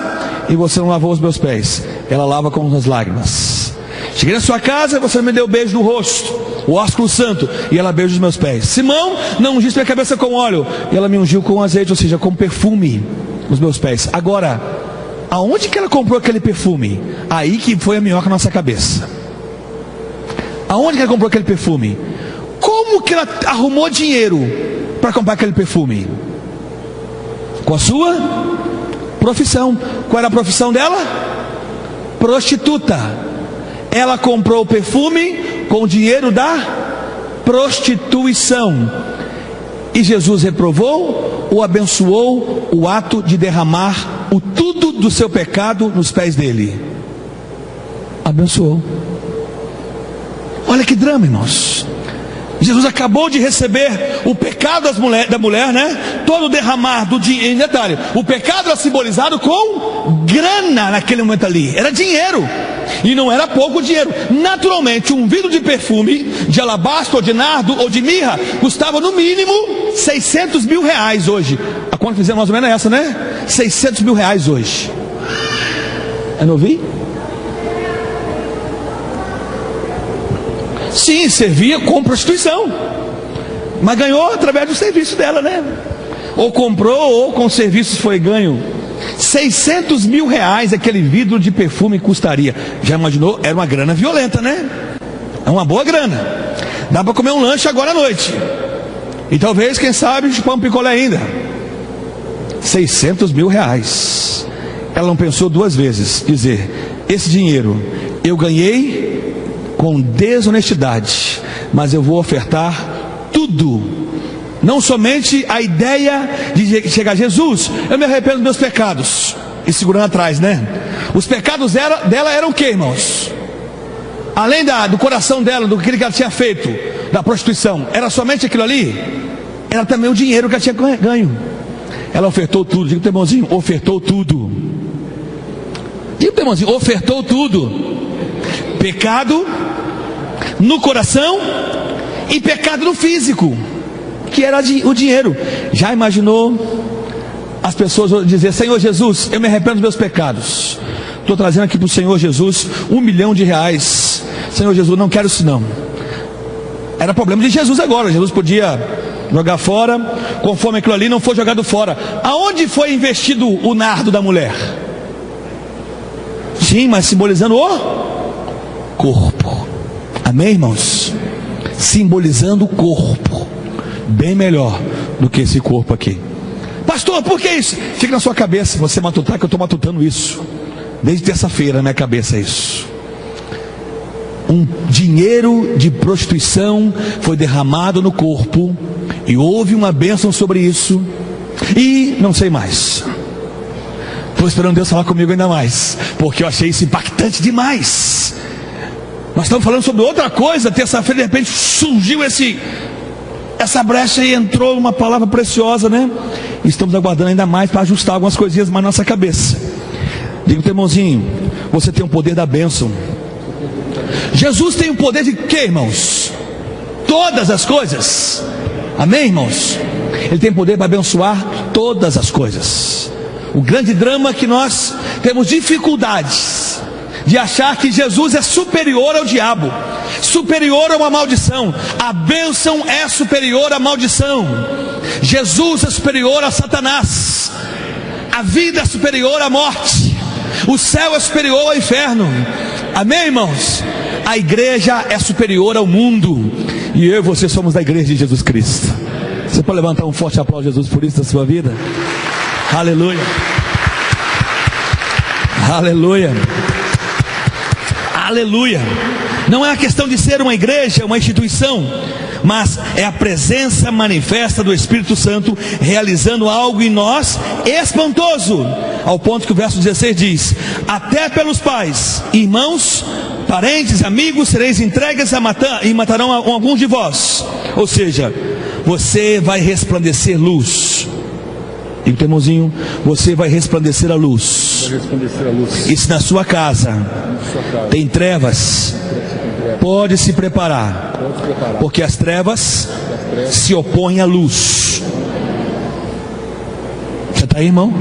e você não lavou os meus pés. Ela lava com as lágrimas. Cheguei na sua casa e você me deu um beijo no rosto, o ósculo santo, e ela beija os meus pés. Simão, não ungiste minha cabeça com óleo, e ela me ungiu com azeite, ou seja, com perfume, os meus pés. Agora, aonde que ela comprou aquele perfume? Aí que foi a minhoca na nossa cabeça. Aonde que ela comprou aquele perfume? Como que ela arrumou dinheiro para comprar aquele perfume? Com a sua profissão. Qual era a profissão dela? Prostituta. Ela comprou o perfume com o dinheiro da prostituição. E Jesus reprovou ou abençoou o ato de derramar o tudo do seu pecado nos pés dele? Abençoou. Olha que drama, irmãos. Jesus acabou de receber o pecado da mulher, né? Todo derramar do dinheiro. Em detalhe, o pecado era simbolizado com grana naquele momento ali. Era dinheiro. E não era pouco dinheiro. Naturalmente, um vidro de perfume, de alabastro, ou de nardo, ou de mirra, custava no mínimo 600 mil reais hoje. A conta fizemos mais ou menos essa, né? 600 mil reais hoje. Eu não vi? Sim, servia com prostituição, mas ganhou através do serviço dela, né? Ou comprou, ou com serviços foi ganho. 600 mil reais aquele vidro de perfume custaria. Já imaginou? Era uma grana violenta, né? É uma boa grana. Dá para comer um lanche agora à noite. E talvez, quem sabe, chupar um picolé ainda. 600 mil reais. Ela não pensou duas vezes. Dizer, esse dinheiro eu ganhei com desonestidade, mas eu vou ofertar tudo. Não somente a ideia de chegar a Jesus, eu me arrependo dos meus pecados. E segurando atrás, né? Os pecados dela eram o que, irmãos? Além do coração dela, do que ela tinha feito, da prostituição, era somente aquilo ali? Era também o dinheiro que ela tinha ganho. Ela ofertou tudo. Diga pro teu irmãozinho, ofertou tudo. Diga pro teu irmãozinho, ofertou tudo. Pecado no coração e pecado no físico, que era o dinheiro. Já imaginou as pessoas dizer, Senhor Jesus, eu me arrependo dos meus pecados, estou trazendo aqui para o Senhor Jesus R$1 milhão. Senhor Jesus, não quero isso não. Era problema de Jesus agora. Jesus podia jogar fora, conforme aquilo ali não foi jogado fora. Aonde foi investido o nardo da mulher? Sim, mas simbolizando o corpo. Amém, irmãos? Simbolizando o corpo. Bem melhor do que esse corpo aqui. Pastor, por que isso? Fica na sua cabeça, você matutar, que eu estou matutando isso desde terça-feira na minha cabeça, isso. Um dinheiro de prostituição foi derramado no corpo, e houve uma bênção sobre isso, e não sei mais. Estou esperando Deus falar comigo ainda mais, porque eu achei isso impactante demais. Nós estamos falando sobre outra coisa. Terça-feira, de repente, surgiu essa brecha e entrou uma palavra preciosa, né? Estamos aguardando ainda mais para ajustar algumas coisinhas mais na nossa cabeça. Diga pro irmãozinho, você tem o poder da bênção. Jesus tem o poder de quê, irmãos? Todas as coisas. Amém, irmãos? Ele tem poder para abençoar todas as coisas. O grande drama é que nós temos dificuldades de achar que Jesus é superior ao diabo, superior a uma maldição. A bênção é superior à maldição. Jesus é superior a Satanás. A vida é superior à morte. O céu é superior ao inferno. Amém, irmãos? A igreja é superior ao mundo. E eu e você somos da igreja de Jesus Cristo. Você pode levantar um forte aplauso a Jesus por isso na sua vida? Aleluia. Aleluia. Aleluia. Não é a questão de ser uma igreja, uma instituição, mas é a presença manifesta do Espírito Santo realizando algo em nós espantoso, ao ponto que o verso 16 diz: até pelos pais, irmãos, parentes, amigos sereis entregues e matarão alguns de vós. Ou seja, você vai resplandecer luz. E o teu irmãozinho, você vai resplandecer a luz. E se na sua casa tem trevas, pode se preparar, porque as trevas se opõem à luz. Você está aí, irmão?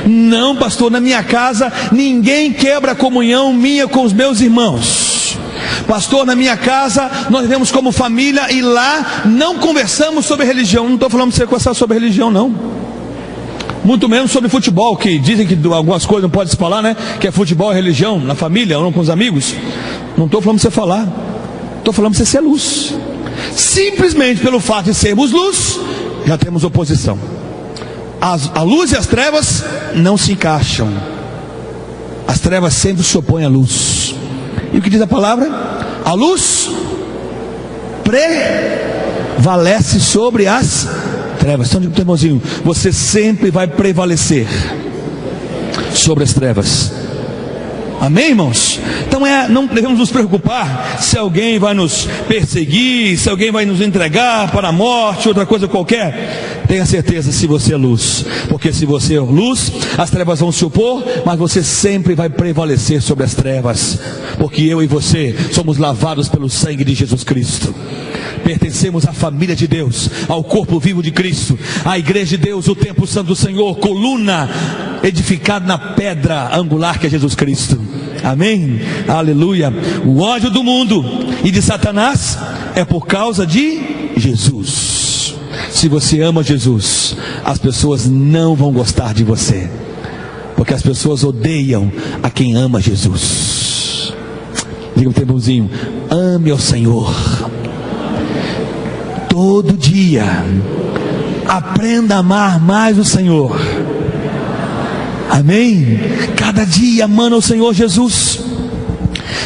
Não, pastor, na minha casa ninguém quebra a comunhão minha com os meus irmãos. Pastor, na minha casa nós vivemos como família e lá não conversamos sobre religião. Não estou falando para você conversar sobre religião, não. Muito menos sobre futebol, que dizem que algumas coisas não pode se falar, né? Que é futebol e religião, na família, ou não com os amigos. Não estou falando para você falar. Estou falando para você ser luz. Simplesmente pelo fato de sermos luz, já temos oposição. A luz e as trevas não se encaixam. As trevas sempre se opõem à luz. E o que diz a palavra? A luz prevalece sobre as trevas. Então, diga pro teu irmãozinho, você sempre vai prevalecer sobre as trevas. Amém, irmãos? Então não devemos nos preocupar se alguém vai nos perseguir, se alguém vai nos entregar para a morte, outra coisa qualquer. Tenha certeza, se você é luz, porque se você é luz, as trevas vão se opor, mas você sempre vai prevalecer sobre as trevas, porque eu e você somos lavados pelo sangue de Jesus Cristo. pertencemos à família de Deus, ao corpo vivo de Cristo, à igreja de Deus, o templo santo do Senhor, coluna edificada na pedra angular que é Jesus Cristo. Amém? Aleluia. O ódio do mundo e de Satanás é por causa de Jesus. Se você ama Jesus, as pessoas não vão gostar de você, porque as pessoas odeiam a quem ama Jesus. Diga o irmãozinho: ame ao Senhor todo dia. Aprenda a amar mais o Senhor. Amém? Cada dia amando ao Senhor Jesus.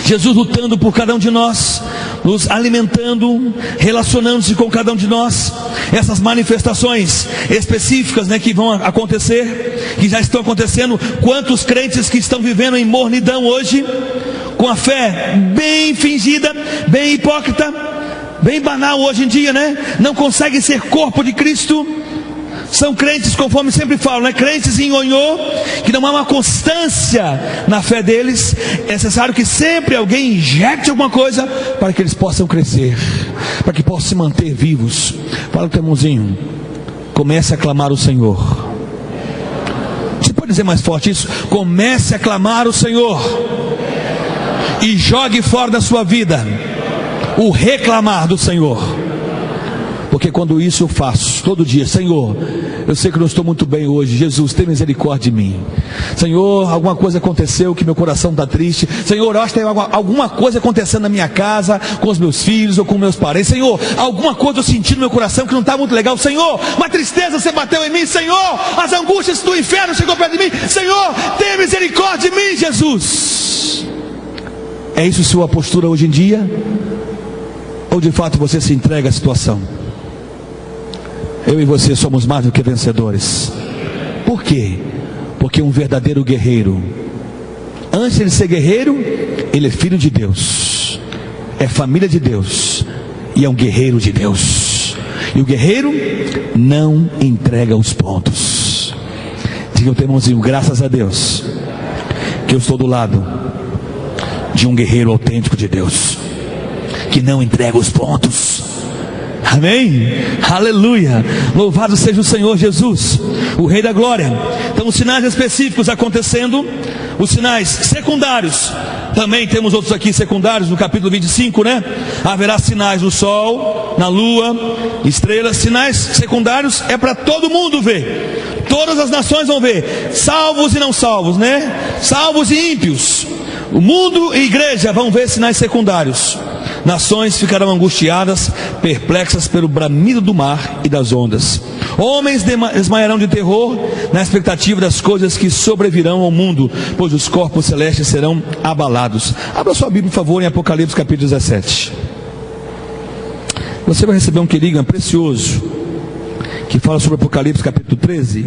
Jesus lutando por cada um de nós, nos alimentando, relacionando-se com cada um de nós. Essas manifestações específicas, que vão acontecer, que já estão acontecendo. Quantos crentes que estão vivendo em mornidão hoje, com a fé bem fingida, bem hipócrita, bem banal hoje em dia, não conseguem ser corpo de Cristo. São crentes, conforme sempre falo, crentes em nhonhô, que não há uma constância na fé deles. É necessário que sempre alguém injete alguma coisa para que eles possam crescer, para que possam se manter vivos. Fala com o teu irmãozinho: comece a clamar o Senhor. Você pode dizer mais forte isso? Comece a clamar o Senhor e jogue fora da sua vida o reclamar do Senhor. Porque quando isso eu faço todo dia: Senhor, eu sei que não estou muito bem hoje, Jesus, tem misericórdia de mim. Senhor, alguma coisa aconteceu que meu coração está triste. Senhor, eu acho que tem alguma coisa acontecendo na minha casa, com os meus filhos ou com meus parentes. Senhor, alguma coisa eu senti no meu coração que não está muito legal. Senhor, uma tristeza você bateu em mim. Senhor, as angústias do inferno chegou perto de mim. Senhor, tem misericórdia de mim, Jesus. É isso sua postura hoje em dia? Ou de fato você se entrega à situação? Eu e você somos mais do que vencedores. Por quê? Porque um verdadeiro guerreiro, antes de ser guerreiro, ele é filho de Deus, é família de Deus e é um guerreiro de Deus. E o guerreiro não entrega os pontos. Diga ao teu irmãozinho: graças a Deus que eu estou do lado de um guerreiro autêntico de Deus, que não entrega os pontos. Amém? Aleluia. Louvado seja o Senhor Jesus, o Rei da Glória. Então, os sinais específicos acontecendo, os sinais secundários, também temos outros aqui secundários no capítulo 25, Haverá sinais no sol, na lua, estrelas. Sinais secundários é para todo mundo ver. Todas as nações vão ver, salvos e não salvos, salvos e ímpios. O mundo e a igreja vão ver sinais secundários. Nações ficarão angustiadas, perplexas pelo bramido do mar e das ondas. Homens desmaiarão de terror na expectativa das coisas que sobrevirão ao mundo, pois os corpos celestes serão abalados. Abra sua Bíblia, por favor, em Apocalipse capítulo 17. Você vai receber um querigma precioso que fala sobre Apocalipse capítulo 13,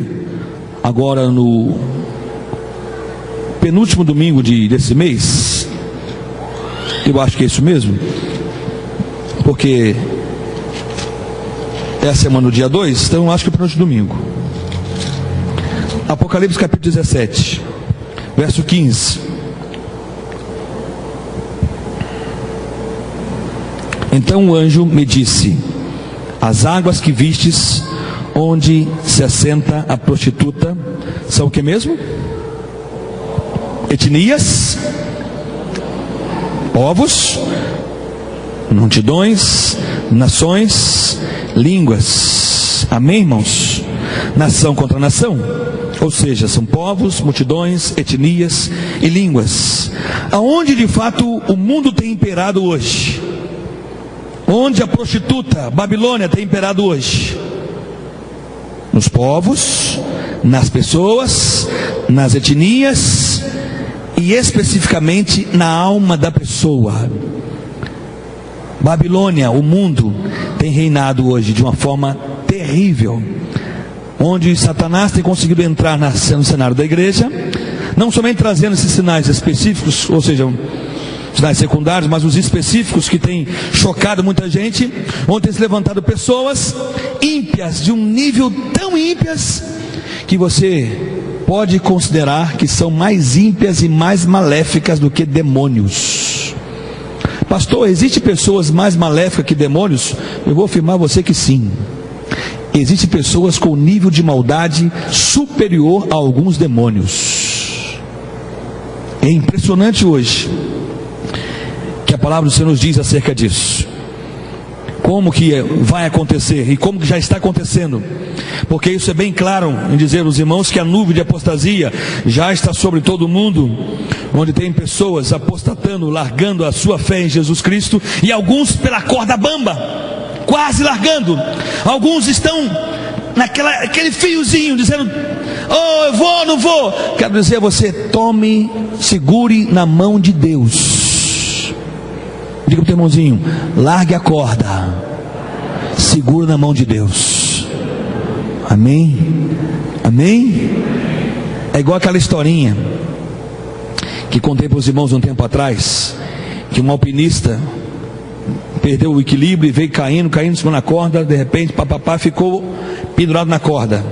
agora no penúltimo domingo desse mês. Eu acho que é isso mesmo, porque é a semana do dia 2, então eu acho que é o penúltimo domingo. Apocalipse capítulo 17, verso 15. Então o anjo me disse: as águas que vistes, onde se assenta a prostituta, são o que mesmo? Etnias, povos, multidões, nações, línguas. Amém, irmãos? Nação contra nação, ou seja, são povos, multidões, etnias e línguas. Aonde de fato o mundo tem imperado hoje? Onde a prostituta Babilônia tem imperado hoje? Nos povos, nas pessoas, nas etnias e especificamente na alma da pessoa. Babilônia, o mundo, tem reinado hoje de uma forma terrível, onde Satanás tem conseguido entrar no cenário da igreja, não somente trazendo esses sinais específicos, ou seja, sinais secundários, mas os específicos que têm chocado muita gente, onde tem se levantado pessoas ímpias, de um nível tão ímpias, que você pode considerar que são mais ímpias e mais maléficas do que demônios. Pastor, existem pessoas mais maléficas que demônios? Eu vou afirmar a você que sim. Existem pessoas com nível de maldade superior a alguns demônios. É impressionante hoje que a palavra do Senhor nos diz acerca disso. Como que vai acontecer e como que já está acontecendo, porque isso é bem claro em dizer aos irmãos que a nuvem de apostasia já está sobre todo mundo, onde tem pessoas apostatando, largando a sua fé em Jesus Cristo, e alguns pela corda bamba, quase largando. Alguns estão naquele fiozinho, dizendo: oh, eu vou, não vou. Quero dizer a você, tome, segure na mão de Deus. Diga para o teu irmãozinho: largue a corda, segura na mão de Deus. Amém? Amém? É igual aquela historinha que contei para os irmãos um tempo atrás, que um alpinista perdeu o equilíbrio e veio caindo em cima da corda. De repente, papapá, ficou pendurado na corda.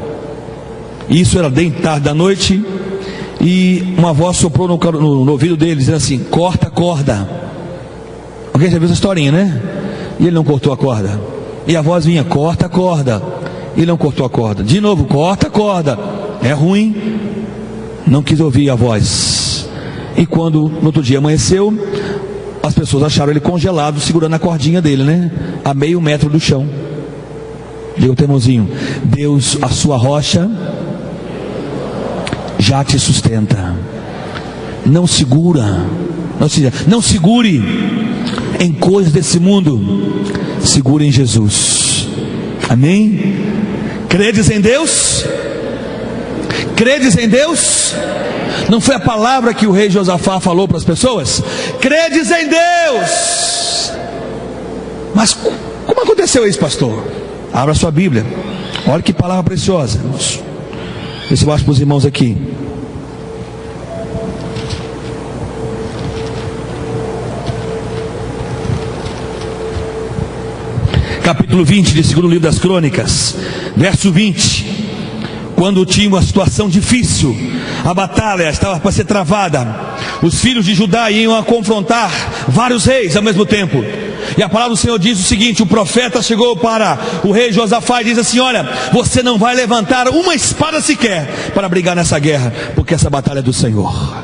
Isso era bem tarde da noite, e uma voz soprou no ouvido dele, dizendo assim: corta a corda. Alguém já viu essa historinha, né? E ele não cortou a corda. E a voz vinha: corta a corda. E ele não cortou a corda. De novo: corta a corda. É ruim. Não quis ouvir a voz. E quando no outro dia amanheceu, as pessoas acharam ele congelado, segurando a cordinha dele, né? A meio metro do chão. Diga ao teu irmãozinho: Deus, a sua rocha, já te sustenta. Não segura. Não segure em coisas desse mundo, segure em Jesus. Amém? Credes em Deus? Credes em Deus? Não foi a palavra que o rei Josafá falou para as pessoas? Credes em Deus. Mas como aconteceu isso, pastor? Abra sua Bíblia, olha que palavra preciosa. Vê se eu acho para os irmãos aqui. Capítulo 20 de 2º livro das Crônicas, verso 20. Quando tinha uma situação difícil, a batalha estava para ser travada, os filhos de Judá iam a confrontar vários reis ao mesmo tempo. E a palavra do Senhor diz o seguinte: o profeta chegou para o rei Josafá e diz assim: olha, você não vai levantar uma espada sequer para brigar nessa guerra, porque essa batalha é do Senhor.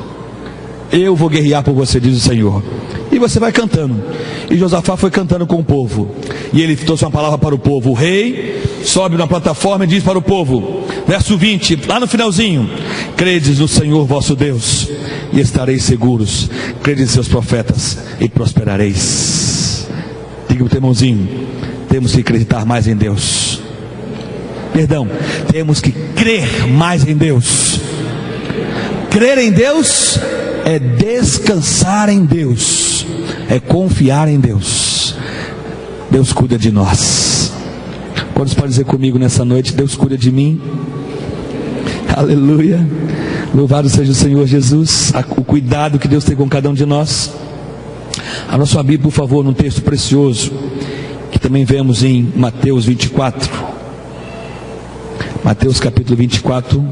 Eu vou guerrear por você, diz o Senhor. E você vai cantando. E Josafá foi cantando com o povo, e ele trouxe uma palavra para o povo. O rei sobe na plataforma e diz para o povo, verso 20, lá no finalzinho: credes no Senhor vosso Deus e estareis seguros, credes em seus profetas e prosperareis. Diga para o teu irmãozinho: temos que acreditar mais em Deus. Perdão, temos que crer mais em Deus. Crer em Deus é descansar em Deus, é confiar em Deus. Deus cuida de nós. Quantos podem dizer comigo nessa noite: Deus cuida de mim? Aleluia. Louvado seja o Senhor Jesus. O cuidado que Deus tem com cada um de nós. A nossa Bíblia, por favor, num texto precioso que também vemos em Mateus 24. Mateus capítulo 24.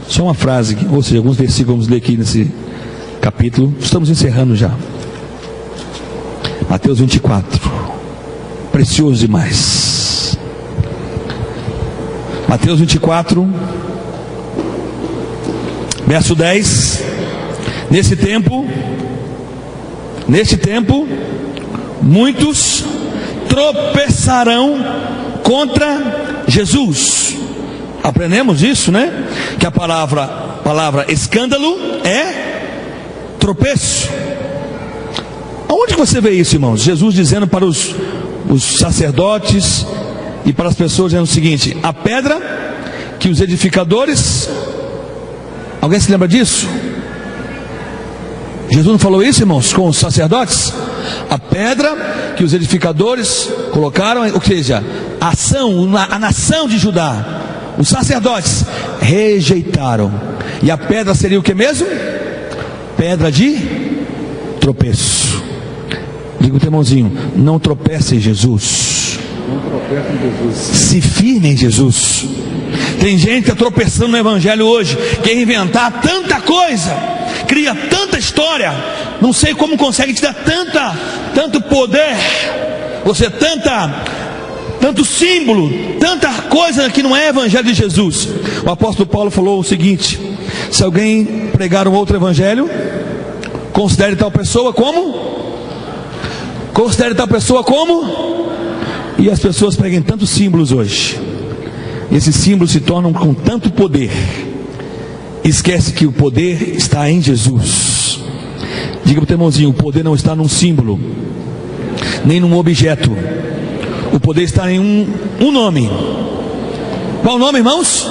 Só uma frase, ou seja, alguns versículos vamos ler aqui nesse capítulo. Estamos encerrando já. Mateus 24. Precioso demais. Mateus 24, verso 10. Nesse tempo, muitos tropeçarão contra Jesus. Aprendemos isso, né? Que a palavra escândalo é tropeço. Onde que você vê isso, irmãos? Jesus dizendo para os sacerdotes e para as pessoas, dizendo o seguinte: a pedra que os edificadores... Alguém se lembra disso? Jesus não falou isso, irmãos, com os sacerdotes? A pedra que os edificadores colocaram, ou seja, a nação de Judá, os sacerdotes rejeitaram. E a pedra seria o que mesmo? Pedra de tropeço. Diga o teu irmãozinho: não tropece em Jesus. Não tropece em Jesus. Se firme em Jesus. Tem gente que está tropeçando no Evangelho hoje, quer inventar tanta coisa, cria tanta história, não sei como consegue te dar tanto poder, você tanto símbolo, tanta coisa que não é evangelho de Jesus. O apóstolo Paulo falou o seguinte: se alguém pregar um outro evangelho, considere tal pessoa como? E as pessoas pregam tantos símbolos hoje, esses símbolos se tornam com tanto poder, esquece que o poder está em Jesus. Diga para o teu irmãozinho: o poder não está num símbolo, nem num objeto. O poder está em um nome. Qual o nome, irmãos?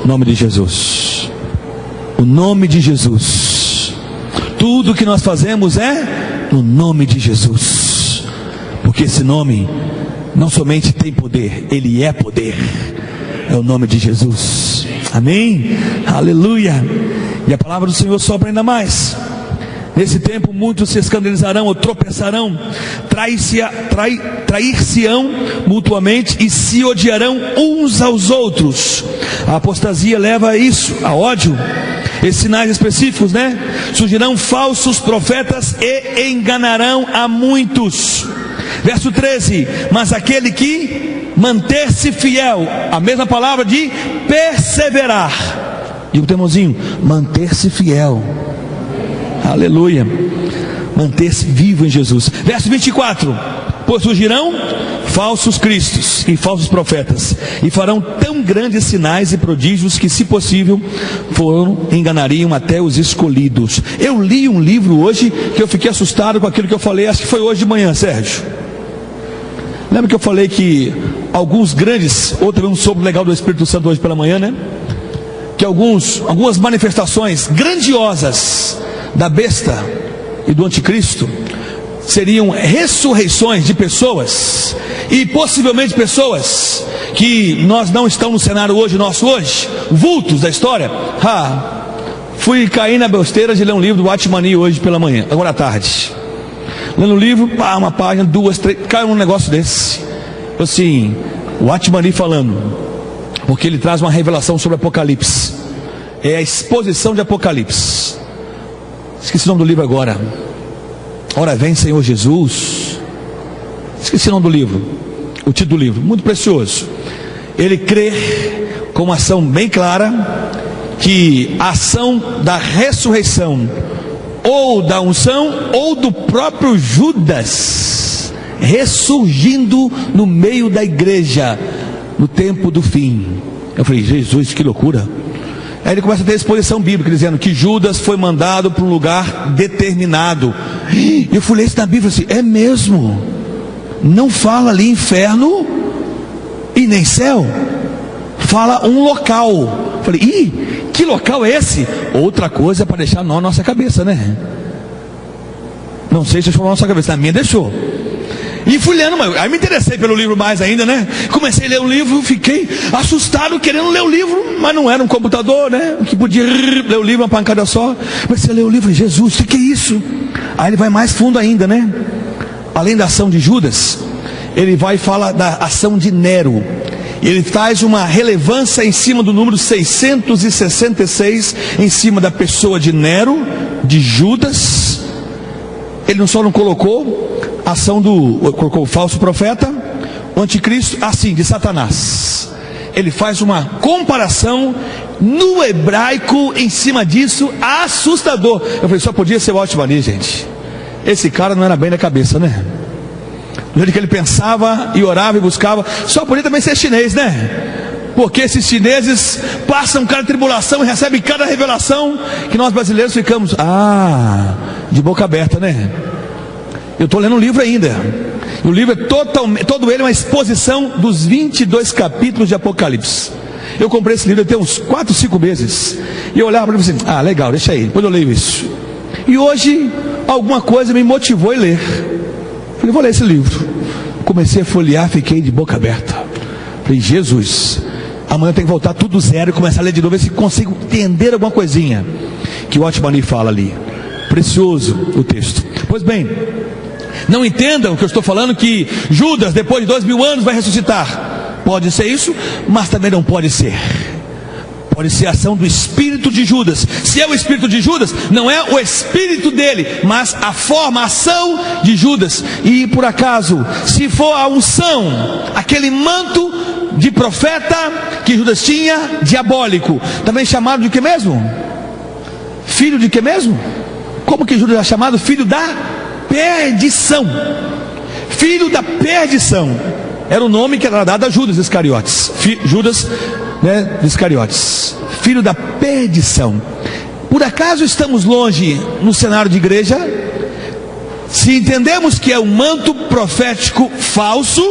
O nome de Jesus. O nome de Jesus. Tudo que nós fazemos é no nome de Jesus, porque esse nome não somente tem poder, ele é poder. É o nome de Jesus. Amém? Aleluia. E a palavra do Senhor sopra ainda mais. Nesse tempo muitos se escandalizarão ou tropeçarão, trair-se-ão mutuamente e se odiarão uns aos outros. A apostasia leva a isso, a ódio. Esses sinais específicos, né? Surgirão falsos profetas e enganarão a muitos. Verso 13: mas aquele que manter-se fiel, a mesma palavra de perseverar. Diga o teu irmãozinho: manter-se fiel. Aleluia. Manter-se vivo em Jesus. Verso 24: pois surgirão falsos cristos e falsos profetas, e farão tão grandes sinais e prodígios que, se possível, enganariam até os escolhidos. Eu li um livro hoje que eu fiquei assustado com aquilo que eu falei, acho que foi hoje de manhã, Sérgio. Lembra que eu falei que alguns grandes, ou também um sopro legal do Espírito Santo hoje pela manhã, né? Que algumas manifestações grandiosas da besta e do anticristo seriam ressurreições de pessoas, e possivelmente pessoas que nós não estamos no cenário hoje, vultos da história. Fui cair na besteira de ler um livro do Watchman hoje pela manhã, agora à tarde, lendo o livro, uma página, 2, 3, caiu num negócio desse, assim, o Watchman falando, porque ele traz uma revelação sobre Apocalipse, é a exposição de Apocalipse. Esqueci o nome do livro agora. Ora vem Senhor Jesus. Esqueci o nome do livro, o título do livro, muito precioso. Ele crê com uma ação bem clara que a ação da ressurreição, ou da unção, ou do próprio Judas ressurgindo no meio da igreja no tempo do fim. Eu falei: Jesus, que loucura. Aí ele começa a ter exposição bíblica, dizendo que Judas foi mandado para um lugar determinado. E eu fui ler isso na Bíblia assim: é mesmo? Não fala ali inferno e nem céu, fala um local. Eu falei: que local é esse? Outra coisa para deixar nó na nossa cabeça, né? Não sei se deixou na nossa cabeça, na minha deixou. E fui lendo, aí me interessei pelo livro mais ainda, né? Comecei a ler o livro, fiquei assustado querendo ler o livro, mas não era um computador, né? Que podia ler o livro uma pancada só. Comecei a ler o livro, Jesus, o que é isso? Aí ele vai mais fundo ainda, né? Além da ação de Judas, ele vai falar da ação de Nero. Ele traz uma relevância em cima do número 666, em cima da pessoa de Nero, de Judas. Ele só não colocou a ação colocou o falso profeta, o anticristo, assim, de Satanás. Ele faz uma comparação no hebraico em cima disso, assustador. Eu falei: só podia ser o Watchman, gente. Esse cara não era bem da cabeça, né? Do jeito que ele pensava e orava e buscava. Só podia também ser chinês, né? Porque esses chineses passam cada tribulação e recebem cada revelação, que nós brasileiros ficamos de boca aberta, né? Eu estou lendo um livro ainda. O livro é todo ele uma exposição dos 22 capítulos de Apocalipse. Eu comprei esse livro tem uns 4, 5 meses. E eu olhava para ele e falei assim: legal, deixa aí, depois eu leio isso. E hoje alguma coisa me motivou a ler. Falei: vou ler esse livro. Comecei a folhear, fiquei de boca aberta. Falei: Jesus, amanhã tem que voltar tudo zero e começar a ler de novo, ver se consigo entender alguma coisinha que o Watchman fala ali. Precioso o texto. Pois bem, não entendam que eu estou falando que Judas, depois de 2000 anos, vai ressuscitar. Pode ser isso, mas também não pode ser. Pode ser a ação do espírito de Judas. Se é o espírito de Judas, não é o espírito dele, mas a forma, a ação de Judas. E por acaso, se for a unção, aquele manto de profeta que Judas tinha, diabólico, também chamado de que mesmo? Filho de que mesmo? Como que Judas é chamado? Filho da perdição. Filho da perdição. Era o nome que era dado a Judas Iscariotes. Judas, Iscariotes. Filho da perdição. Por acaso estamos longe no cenário de igreja? Se entendemos que é um manto profético falso,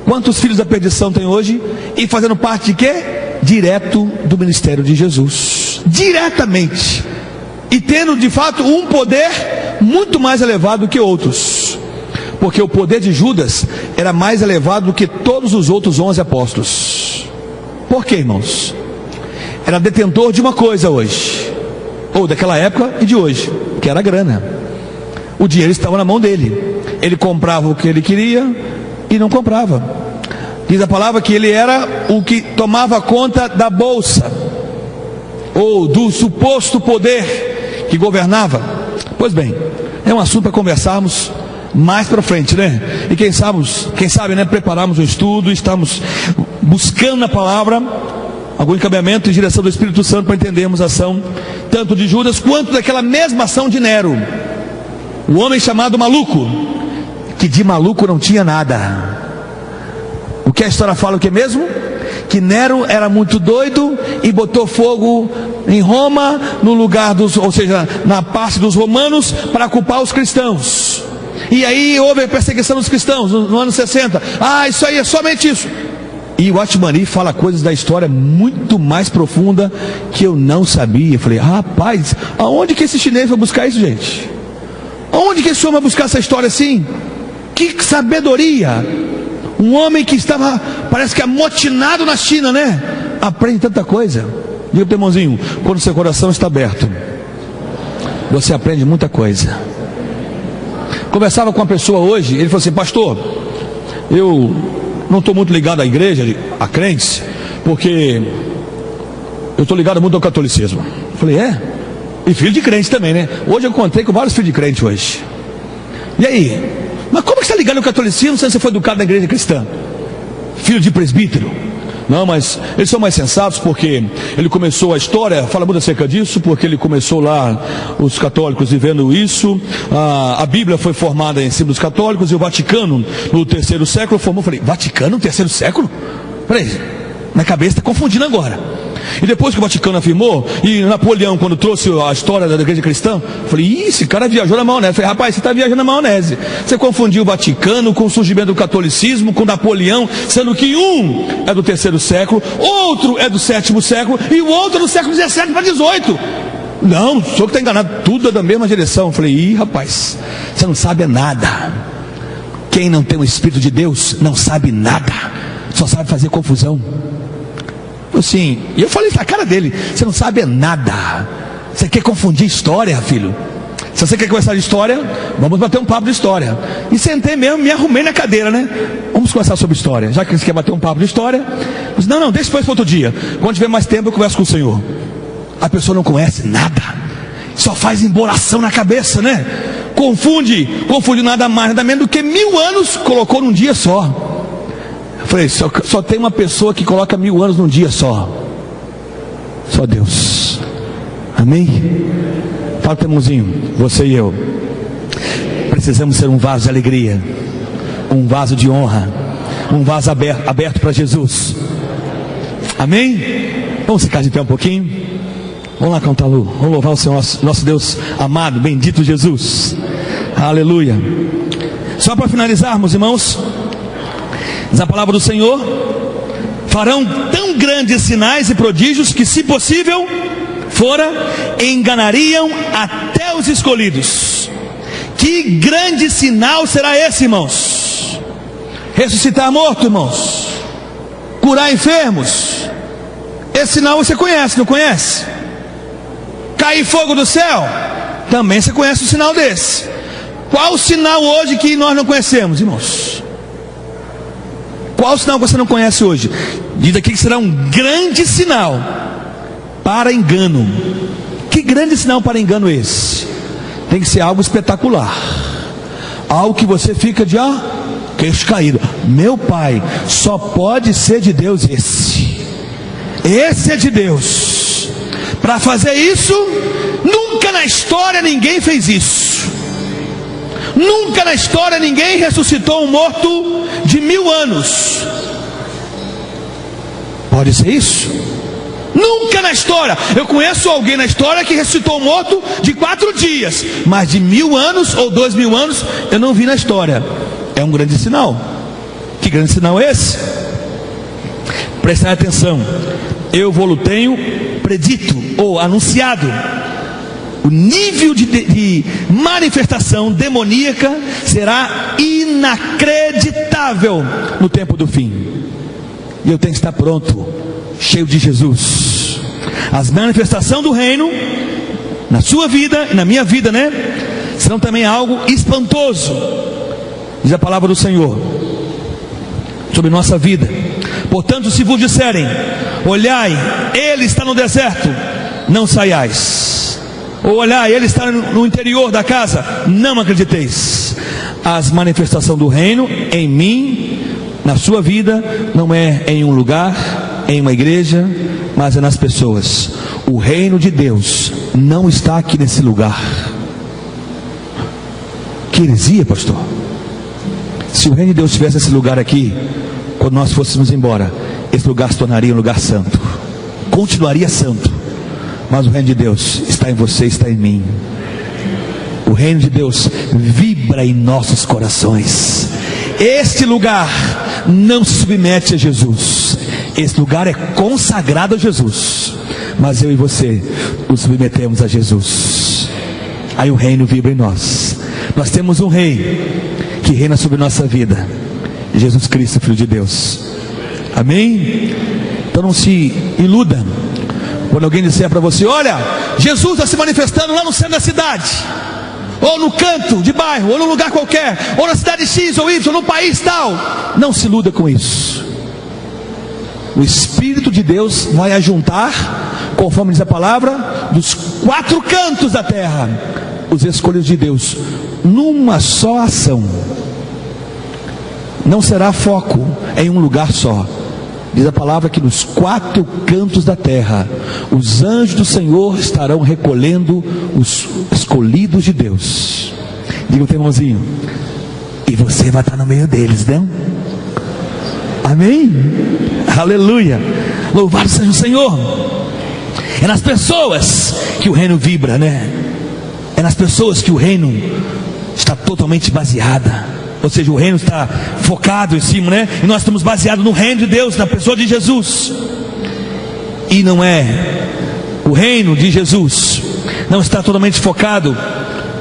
quantos filhos da perdição tem hoje? E fazendo parte de quê? Direto do ministério de Jesus. Diretamente. E tendo de fato um poder muito mais elevado que outros. Porque o poder de Judas era mais elevado do que todos os outros 11 apóstolos. Por quê, irmãos? Era detentor de uma coisa hoje, ou daquela época e de hoje, que era a grana. O dinheiro estava na mão dele. Ele comprava o que ele queria e não comprava. Diz a palavra que ele era o que tomava conta da bolsa, ou do suposto poder que governava. Pois bem, é um assunto para conversarmos mais para frente, né? E quem sabe, né, prepararmos um estudo, estamos buscando na palavra algum encaminhamento em direção do Espírito Santo para entendermos a ação tanto de Judas quanto daquela mesma ação de Nero, o homem chamado maluco, que de maluco não tinha nada. O que a história fala o que mesmo? Que Nero era muito doido e botou fogo em Roma, no lugar ou seja, na parte dos romanos, para culpar os cristãos. E aí houve a perseguição dos cristãos no ano 60. Isso aí é somente isso. E o Atmani fala coisas da história muito mais profunda que eu não sabia. Eu falei, rapaz, aonde que esse chinês vai buscar isso, gente? Aonde que esse homem vai buscar essa história assim? Que sabedoria! Um homem que estava, parece que amotinado na China, né? Aprende tanta coisa. Diga para o irmãozinho, quando seu coração está aberto, você aprende muita coisa. Conversava com uma pessoa hoje, ele falou assim, pastor, eu não estou muito ligado à igreja, a crentes, porque eu estou ligado muito ao catolicismo. Eu falei, e filho de crente também, né? Hoje eu encontrei com vários filhos de crente hoje. E aí? Mas como que você está ligado ao catolicismo se você foi educado na igreja cristã? Filho de presbítero? Não, mas eles são mais sensatos porque ele começou a história, fala muito acerca disso, porque ele começou lá, os católicos vivendo isso, a Bíblia foi formada em cima dos católicos, e o Vaticano no 3º século formou. Eu falei, Vaticano no 3º século? Peraí, na cabeça está confundindo agora. E depois que o Vaticano afirmou, e Napoleão, quando trouxe a história da igreja cristã, eu falei, esse cara viajou na maionese. Eu falei, rapaz, você está viajando na maionese. Você confundiu o Vaticano com o surgimento do catolicismo, com Napoleão, sendo que um é do 3º século, outro é do 7º século, e o outro é do século 17 para 18. Não, o senhor que está enganado, tudo é da mesma direção. Eu falei, rapaz, você não sabe nada. Quem não tem o Espírito de Deus, não sabe nada, só sabe fazer confusão. Assim, e eu falei na cara dele, você não sabe nada, você quer confundir história, filho? Se você quer conversar de história, vamos bater um papo de história. E sentei mesmo, me arrumei na cadeira, né? Vamos conversar sobre história. Já que você quer bater um papo de história, eu disse, não, deixa depois para outro dia. Quando tiver mais tempo eu converso com o Senhor. A pessoa não conhece nada, só faz embolação na cabeça, né? Confunde nada mais, nada menos do que 1000 anos colocou num dia só. Eu falei, só tem uma pessoa que coloca 1000 anos num dia só Deus. Amém? Fala para o irmãozinho, você e eu precisamos ser um vaso de alegria, um vaso de honra, um vaso aberto para Jesus. Amém? Vamos ficar de pé um pouquinho. Vamos lá cantar, Lu. Vamos louvar o Senhor, nosso Deus amado, bendito Jesus. Aleluia. Só para finalizarmos, irmãos, diz a palavra do Senhor, farão tão grandes sinais e prodígios que, se possível fora, enganariam até os escolhidos. Que grande sinal será esse, irmãos? Ressuscitar morto, irmãos, curar enfermos. Esse sinal você conhece, não conhece? Cair fogo do céu, também você conhece o sinal desse. Qual o sinal hoje que nós não conhecemos, irmãos? Qual o sinal que você não conhece hoje? Diz aqui que será um grande sinal para engano. Que grande sinal para engano esse? Tem que ser algo espetacular, algo que você fica de queixo caído. Meu pai, só pode ser de Deus esse é de Deus. Para fazer isso, nunca na história ninguém fez isso. Nunca na história ninguém ressuscitou um morto de 1000 anos. Pode ser isso? Nunca na história. Eu conheço alguém na história que ressuscitou um morto de 4 dias, mas de 1000 anos ou 2000 anos eu não vi na história. É um grande sinal. Que grande sinal é esse? Prestem atenção. Eu vou-lo tenho predito ou anunciado. O nível de manifestação demoníaca será inacreditável no tempo do fim. E eu tenho que estar pronto, cheio de Jesus. As manifestações do reino na sua vida e na minha vida, serão também algo espantoso. Diz a palavra do Senhor sobre nossa vida. Portanto, se vos disserem: olhai, ele está no deserto, não saiais. Ou olhai, ele está no interior da casa, não acrediteis. As manifestações do reino em mim, na sua vida, não é em um lugar, em uma igreja, mas é nas pessoas. O reino de Deus não está aqui nesse lugar. Que heresia, pastor. Se o reino de Deus tivesse esse lugar aqui, quando nós fôssemos embora, esse lugar se tornaria um lugar santo, continuaria santo. Mas o reino de Deus está em você, está em mim. O reino de Deus vibra em nossos corações. Este lugar não se submete a Jesus. Esse lugar é consagrado a Jesus, mas eu e você nos submetemos a Jesus. Aí o reino vibra em nós. Nós temos um rei que reina sobre nossa vida, Jesus Cristo, Filho de Deus. Amém? Então não se iluda quando alguém disser para você: olha, Jesus está se manifestando lá no centro da cidade, ou no canto de bairro, ou num lugar qualquer, ou na cidade X ou Y, ou no país tal. Não se iluda com isso. O Espírito de Deus vai ajuntar, conforme diz a palavra, dos 4 cantos da terra, os escolhidos de Deus, numa só ação. Não será foco em um lugar só. Diz a palavra que nos 4 cantos da terra, os anjos do Senhor estarão recolhendo os escolhidos de Deus. Diga o teu irmãozinho: e você vai estar no meio deles, não? Amém? Aleluia! Louvado seja o Senhor! É nas pessoas que o reino vibra, É nas pessoas que o reino está totalmente baseada. Ou seja, o reino está focado em cima, E nós estamos baseados no reino de Deus, na pessoa de Jesus. E não é o reino de Jesus, não está totalmente focado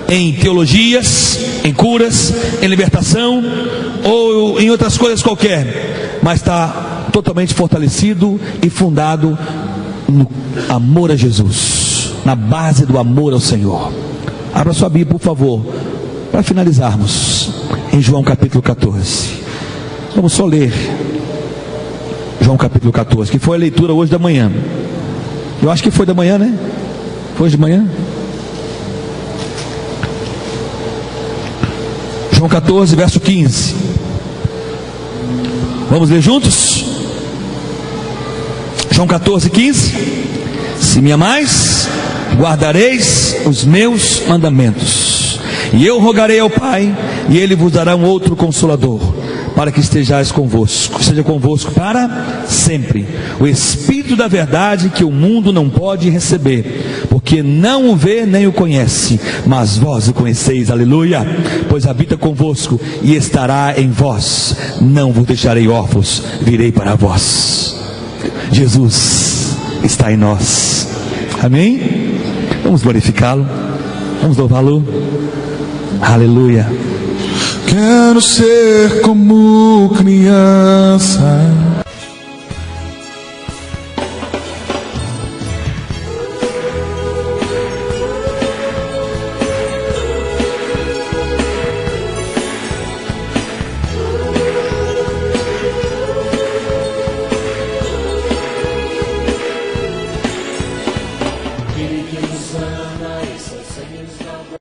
em teologias, em curas, em libertação ou em outras coisas qualquer, mas está totalmente fortalecido e fundado no amor a Jesus, na base do amor ao Senhor. Abra sua Bíblia, por favor, para finalizarmos, em João capítulo 14. Vamos só ler João capítulo 14, que foi a leitura hoje da manhã. Eu acho que foi da manhã, Foi hoje de manhã? João 14, verso 15. Vamos ler juntos? João 14, 15. Se me amais, guardareis os meus mandamentos. E eu rogarei ao Pai, e Ele vos dará um outro Consolador, para que estejais convosco, esteja convosco para sempre. O Espírito da verdade, que o mundo não pode receber, porque não o vê nem o conhece, mas vós o conheceis, aleluia, pois habita convosco e estará em vós. Não vos deixarei órfãos, virei para vós. Jesus está em nós. Amém? Vamos glorificá-lo, vamos louvá-lo. Aleluia. Quero ser como criança.